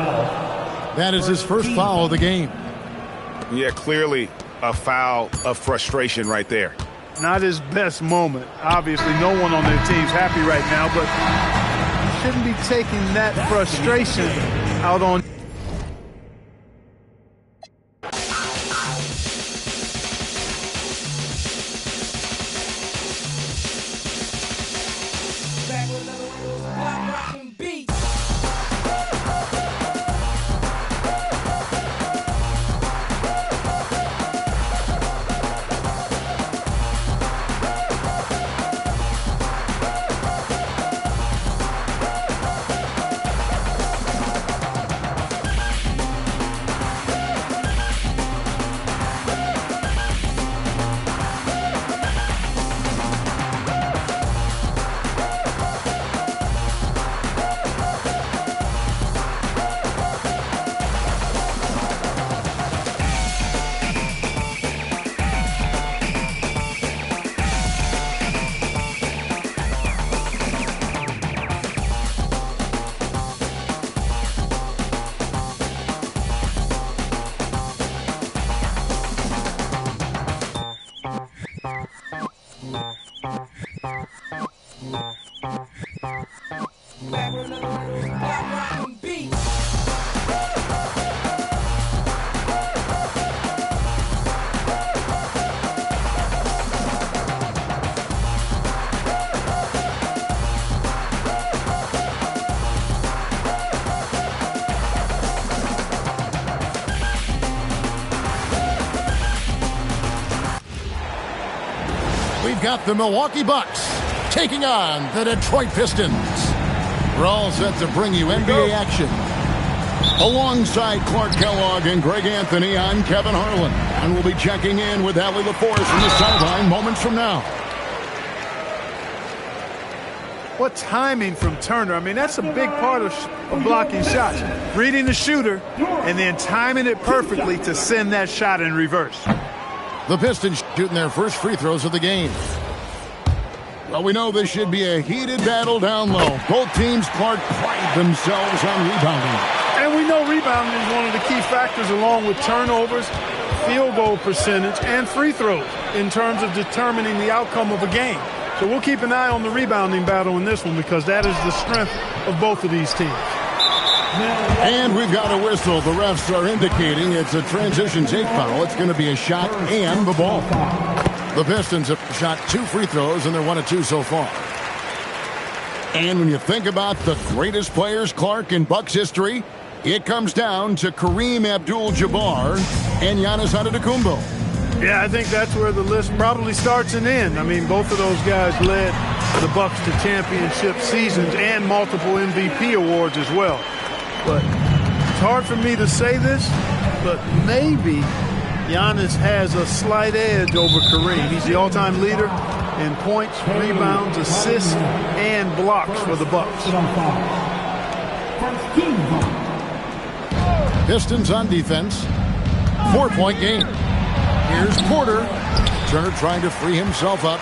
That is his first foul of the game. Yeah, clearly a foul of frustration right there. Not his best moment. Obviously, no one on their team's happy right now, but shouldn't be taking that frustration out on. we've got the Milwaukee Bucks taking on the Detroit Pistons. We're all set to bring you NBA action. Alongside Clark Kellogg and Greg Anthony, I'm Kevin Harlan. And we'll be checking in with Allie LaForce from the sideline moments from now. What timing from Turner. I mean, that's a big part of blocking shots. Reading the shooter and then timing it perfectly to send that shot in reverse. The Pistons shooting their first free throws of the game. Well, we know this should be a heated battle down low. Both teams, Clark, pride themselves on rebounding. And we know rebounding is one of the key factors along with turnovers, field goal percentage, and free throws in terms of determining the outcome of a game. So we'll keep an eye on the rebounding battle in this one because that is the strength of both of these teams. And we've got a whistle. The refs are indicating it's a transition take foul. It's going to be a shot and the ball. The Pistons have shot 2 free throws, and they're 1 of 2 so far. And when you think about the greatest players, Clark, in Bucks history, it comes down to Kareem Abdul-Jabbar and Giannis Antetokounmpo. Yeah, I think that's where the list probably starts and ends. I mean, both of those guys led the Bucks to championship seasons and multiple MVP awards as well. But it's hard for me to say this, but maybe Giannis has a slight edge over Kareem. He's the all-time leader in points, rebounds, assists, and blocks for the Bucks. Pistons on defense. 4-point game. Here's Porter. Turner trying to free himself up.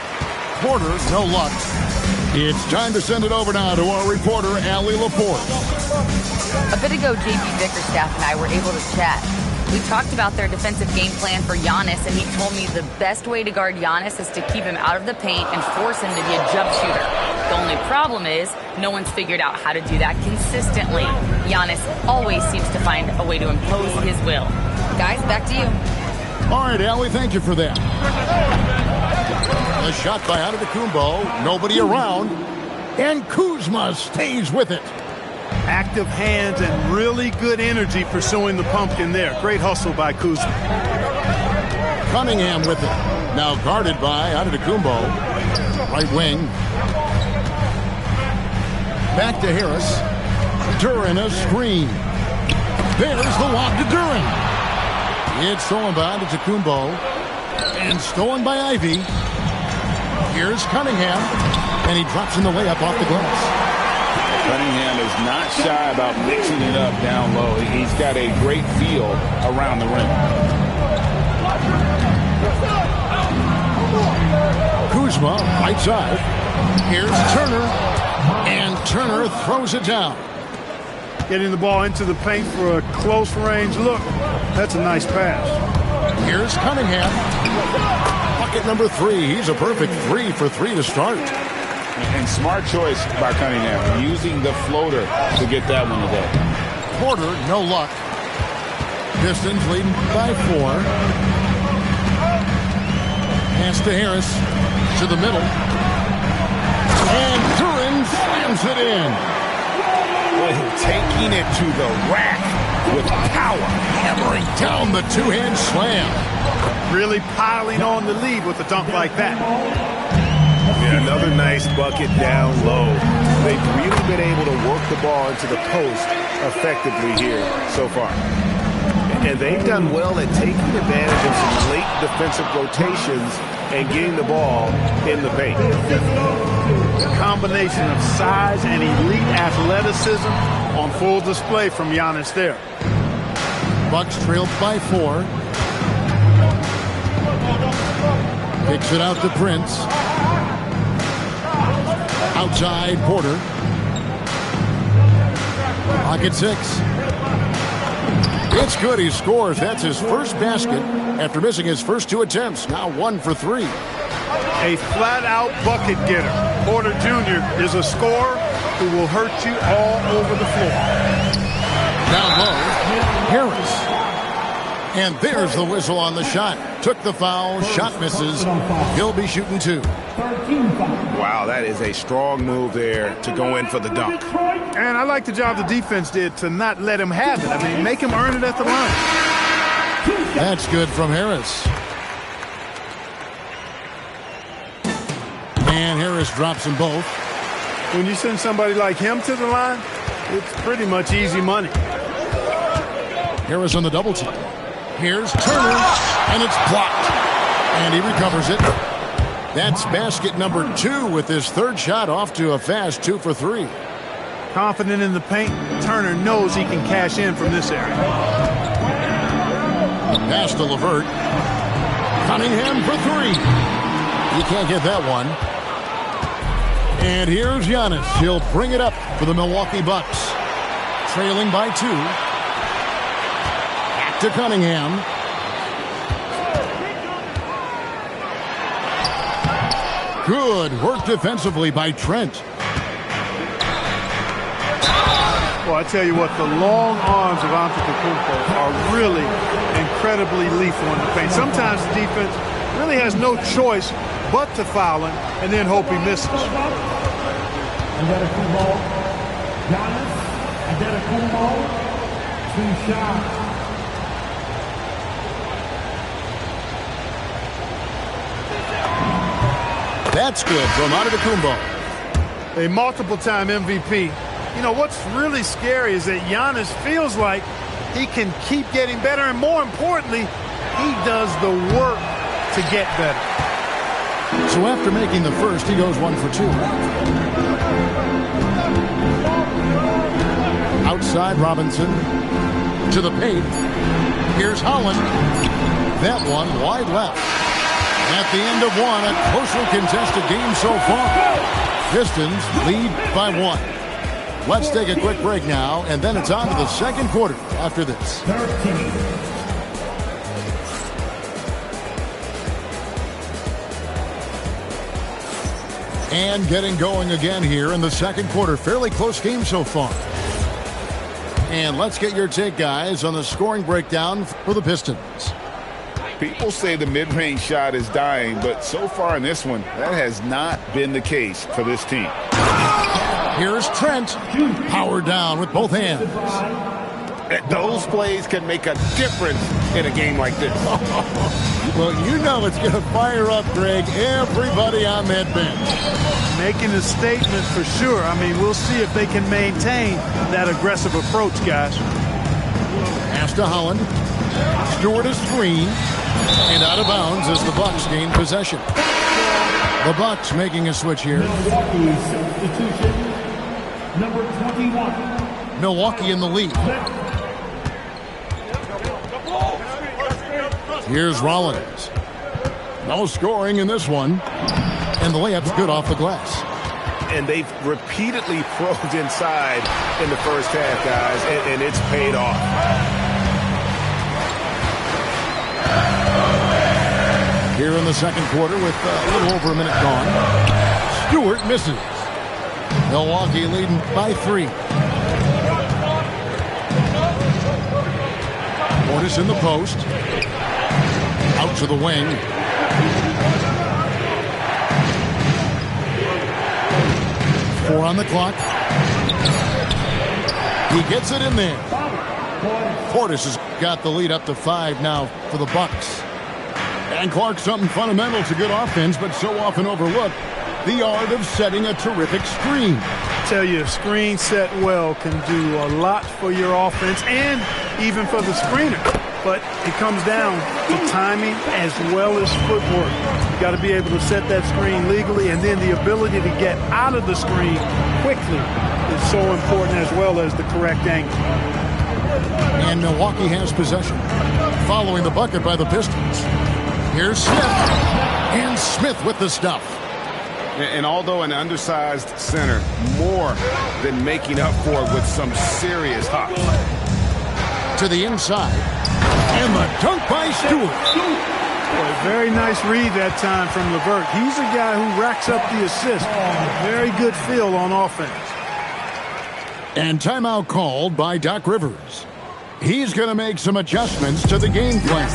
Porter, no luck. It's time to send it over now to our reporter, Allie LaForce. A bit ago, JB Bickerstaff and I were able to chat. We talked about their defensive game plan for Giannis, and he told me the best way to guard Giannis is to keep him out of the paint and force him to be a jump shooter. The only problem is no one's figured out how to do that consistently. Giannis always seems to find a way to impose his will. Guys, back to you. All right, Allie, thank you for that. A shot by Antetokounmpo, nobody around, and Kuzma stays with it. Active hands and really good energy pursuing the pumpkin there. Great hustle by Kuzma. Cunningham with it. Now guarded by Antetokounmpo. Right wing. Back to Harris. Duran a screen. There's the lob to Duran. It's stolen by Antetokounmpo. And stolen by Ivy. Here's Cunningham. And he drops in the layup off the glass. Cunningham is not shy about mixing it up down low. He's got a great feel around the rim. Kuzma, right side. Here's Turner. And Turner throws it down. Getting the ball into the paint for a close range look. That's a nice pass. Here's Cunningham. Bucket number 3. He's a perfect 3 for 3 to start. And smart choice by Cunningham, using the floater to get that one today. Porter, no luck. Pistons leading by 4. Pass to Harris. To the middle. And Duran slams it in. Well, taking it to the rack with power. Hammering down the two-hand slam. Really piling on the lead with a dunk like that. Yeah, another nice bucket down low. They've really been able to work the ball into the post effectively here so far. And they've done well at taking advantage of some late defensive rotations and getting the ball in the paint. A combination of size and elite athleticism on full display from Giannis there. Bucks trailed by 4. Kicks it out to Prince. Outside, Porter. Pocket 6. It's good. He scores. That's his first basket after missing his first 2 attempts. Now 1 for 3. A flat-out bucket getter. Porter Jr. is a scorer who will hurt you all over the floor. Down low, Harris. And there's the whistle on the shot. Took the foul. Shot misses. He'll be shooting 2. Wow, that is a strong move there to go in for the dunk. And I like the job the defense did to not let him have it. I mean, make him earn it at the line. That's good from Harris. Harris drops them both. When you send somebody like him to the line, it's pretty much easy money. Harris on the double team. Here's Turner, and it's blocked. And he recovers it. That's basket number 2 with his third shot off to a fast 2 for 3. Confident in the paint, Turner knows he can cash in from this area. Pass to LeVert. Cunningham for 3. He can't get that one. And here's Giannis. He'll bring it up for the Milwaukee Bucks. Trailing by 2. Back to Cunningham. Good work defensively by Trent. Well, I tell you what, the long arms of Antetokounmpo are really incredibly lethal in the paint. Sometimes the defense really has no choice but to foul him and then hope he misses. Antetokounmpo, Giannis Antetokounmpo, 2 shots. That's good from Antetokounmpo. A multiple-time MVP. You know, what's really scary is that Giannis feels like he can keep getting better, and more importantly, he does the work to get better. So after making the first, he goes 1 for 2. Outside Robinson to the paint. Here's Holland. That one wide left. At the end of one, a closely contested game so far. Pistons lead by 1. Let's take a quick break now, and then it's on to the second quarter after this. And getting going again here in the second quarter. Fairly close game so far. And let's get your take, guys, on the scoring breakdown for the Pistons. People say the mid-range shot is dying, but so far in this one, that has not been the case for this team. Here's Trent, powered down with both hands. Those plays can make a difference in a game like this. Well, you know it's going to fire up, Greg, everybody on that bench. Making a statement for sure. I mean, we'll see if they can maintain that aggressive approach, guys. Pass to Holland. Stewart a screen. And out of bounds as the Bucks gain possession. The Bucks making a switch here. Milwaukee substitution, number 21. Milwaukee in the lead. Here's Rollins. No scoring in this one. And the layup's good off the glass. And they've repeatedly probed inside in the first half, guys, and it's paid off. Here in the second quarter with a little over a minute gone. Stewart misses. Milwaukee leading by 3. Portis in the post. Out to the wing. Four on the clock. He gets it in there. Portis has got the lead up to 5 now for the Bucks. And Clark, something fundamental to good offense, but so often overlooked. The art of setting a terrific screen. I tell you, a screen set well can do a lot for your offense and even for the screener. But it comes down to timing as well as footwork. You got to be able to set that screen legally, and then the ability to get out of the screen quickly is so important, as well as the correct angle. And Milwaukee has possession. Following the bucket by the Pistons. Here's Smith. And Smith with the stuff. And although an undersized center, more than making up for it with some serious hops. To the inside. And the dunk by Stewart. Boy, very nice read that time from LeVert. He's a guy who racks up the assist. Very good feel on offense. And timeout called by Doc Rivers. He's going to make some adjustments to the game plan.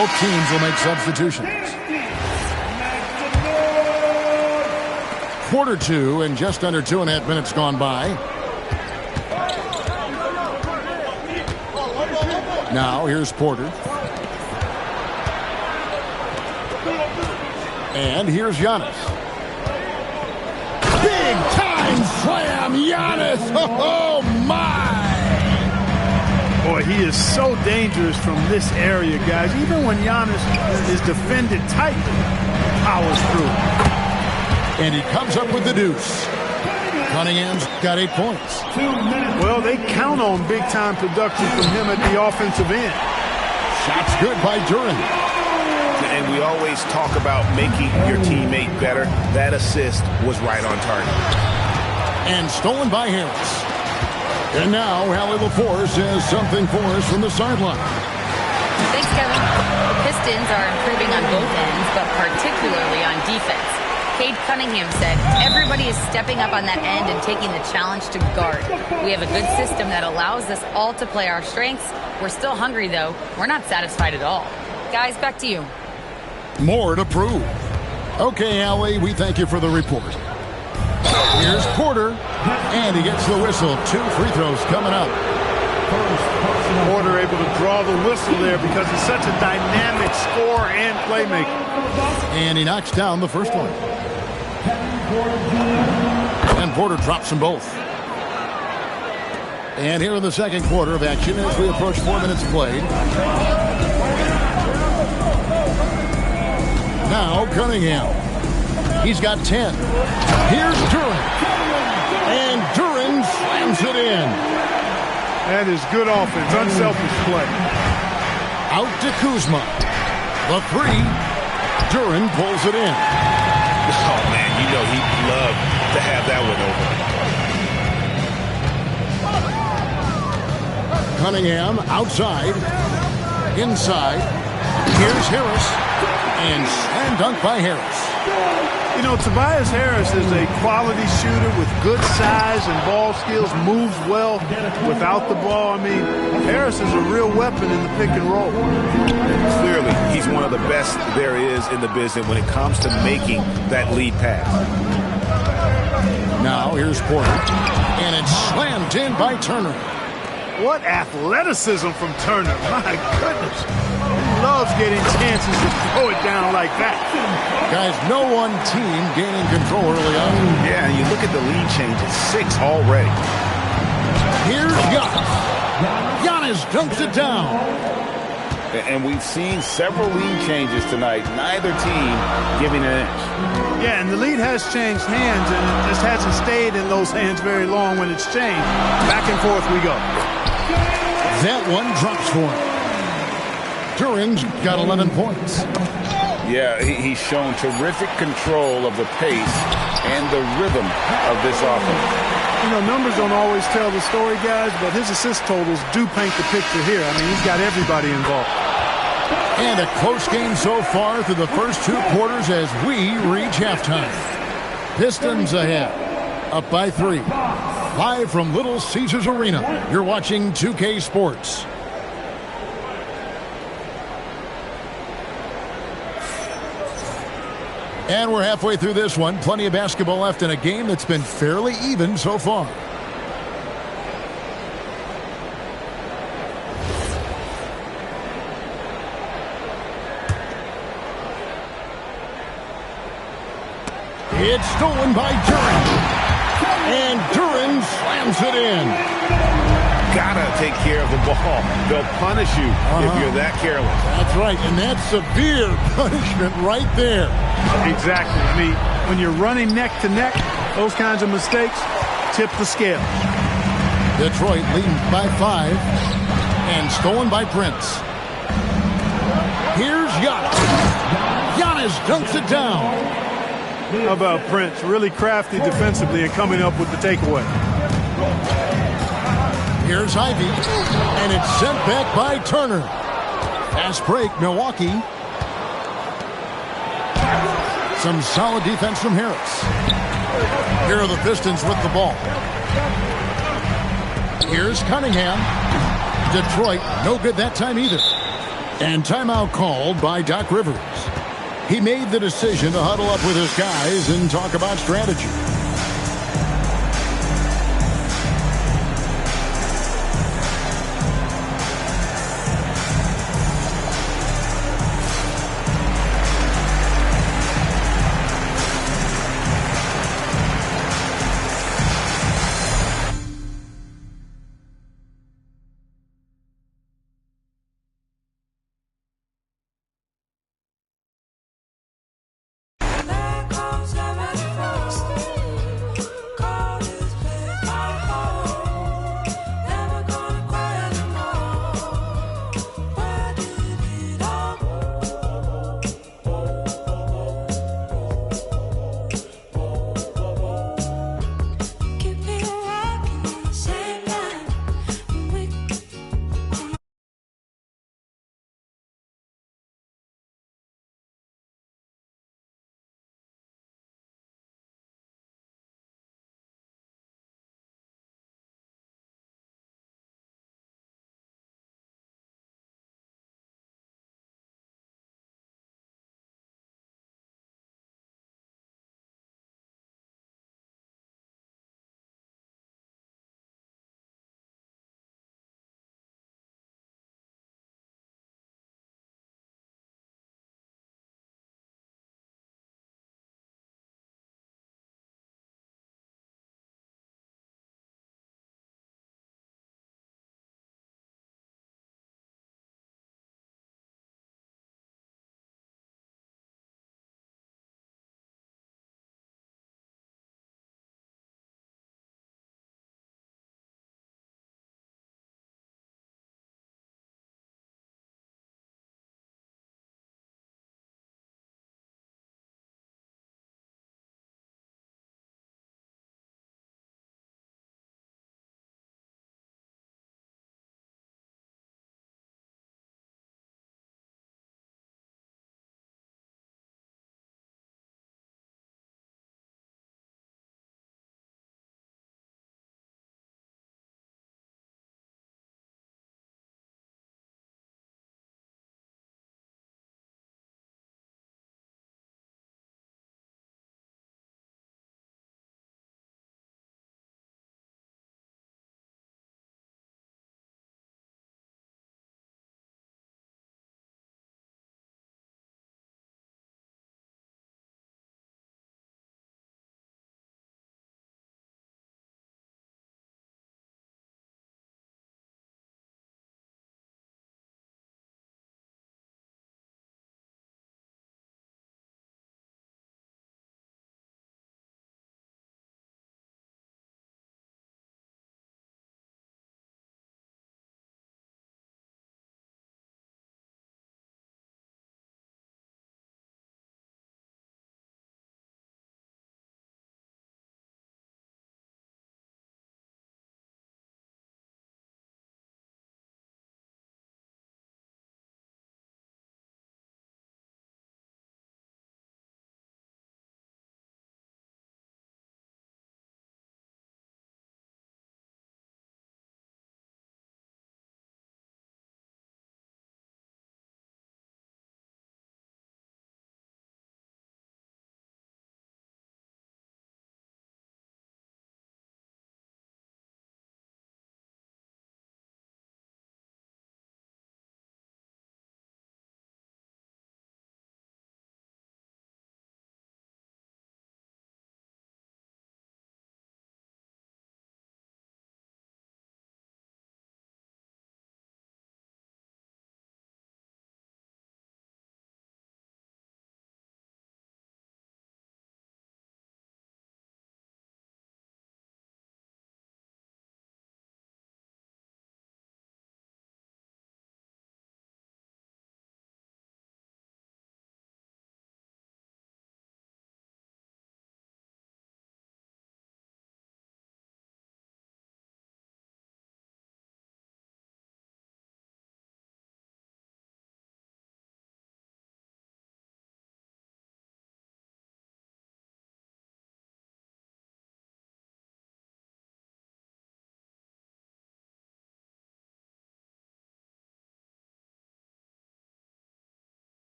Both teams will make substitutions. Quarter 2 and just under 2.5 minutes gone by. Now here's Porter. And here's Giannis. Big time slam, Giannis. Oh my! Boy, he is so dangerous from this area, guys. Even when Giannis is defended tight, powers through. And he comes up with the deuce. Cunningham's got 8 points. Well, they count on big-time production from him at the offensive end. Shots good by Duren. And we always talk about making your teammate better. That assist was right on target. And stolen by Harris. And now Hallie LaForce has something for us from the sideline. Thanks, Kevin. The Pistons are improving on both ends, but particularly on defense. Cade Cunningham said, everybody is stepping up on that end and taking the challenge to guard. We have a good system that allows us all to play our strengths. We're still hungry, though. We're not satisfied at all. Guys, back to you. More to prove. Okay, Hallie, we thank you for the report. Here's Porter, and he gets the whistle. 2 free throws coming up. Porter able to draw the whistle there because he's such a dynamic scorer and playmaker. And he knocks down the first one. And Porter drops them both. And here in the second quarter of action as we approach 4 minutes played. Now Cunningham. He's got 10. Here's Duren. And Duren slams it in. That is good offense, unselfish play. Out to Kuzma. The 3. Duren pulls it in. Oh, man, you know he'd love to have that one over. Cunningham outside. Inside. Here's Harris. And slam dunk by Harris. You know, Tobias Harris is a quality shooter with good size and ball skills, moves well without the ball. I mean, Harris is a real weapon in the pick and roll. Clearly, he's one of the best there is in the business when it comes to making that lead pass. Now here's Porter. And it's slammed in by Turner. What athleticism from Turner. My goodness. He loves getting chances to throw it down like that. Guys, no one team gaining control early on. Yeah, you look at the lead changes. 6 already. Here's Giannis. Giannis dunks it down. And we've seen several lead changes tonight. Neither team giving an inch. Yeah, and the lead has changed hands, and it just hasn't stayed in those hands very long when it's changed. Back and forth we go. That one drops for him. Duren's got 11 points. Yeah, he's shown terrific control of the pace and the rhythm of this offense. You know, numbers don't always tell the story, guys, but his assist totals do paint the picture here. I mean, he's got everybody involved. And a close game so far through the first 2 quarters as we reach halftime. Pistons ahead, up by 3. Live from Little Caesars Arena, you're watching 2K Sports. And we're halfway through this one. Plenty of basketball left in a game that's been fairly even so far. It's stolen by Duren. And Duren slams it in. Gotta take care of the ball. They'll punish you if you're that careless. That's right, and that's severe punishment right there. Exactly. I mean, when you're running neck to neck, those kinds of mistakes tip the scale. Detroit leading by 5 and stolen by Prince. Here's Giannis. Giannis dunks it down. How about Prince? Really crafty defensively and coming up with the takeaway. Here's Ivy, and it's sent back by Turner. Fast break, Milwaukee. Some solid defense from Harris. Here are the Pistons with the ball. Here's Cunningham. Detroit, no good that time either. And timeout called by Doc Rivers. He made the decision to huddle up with his guys and talk about strategy.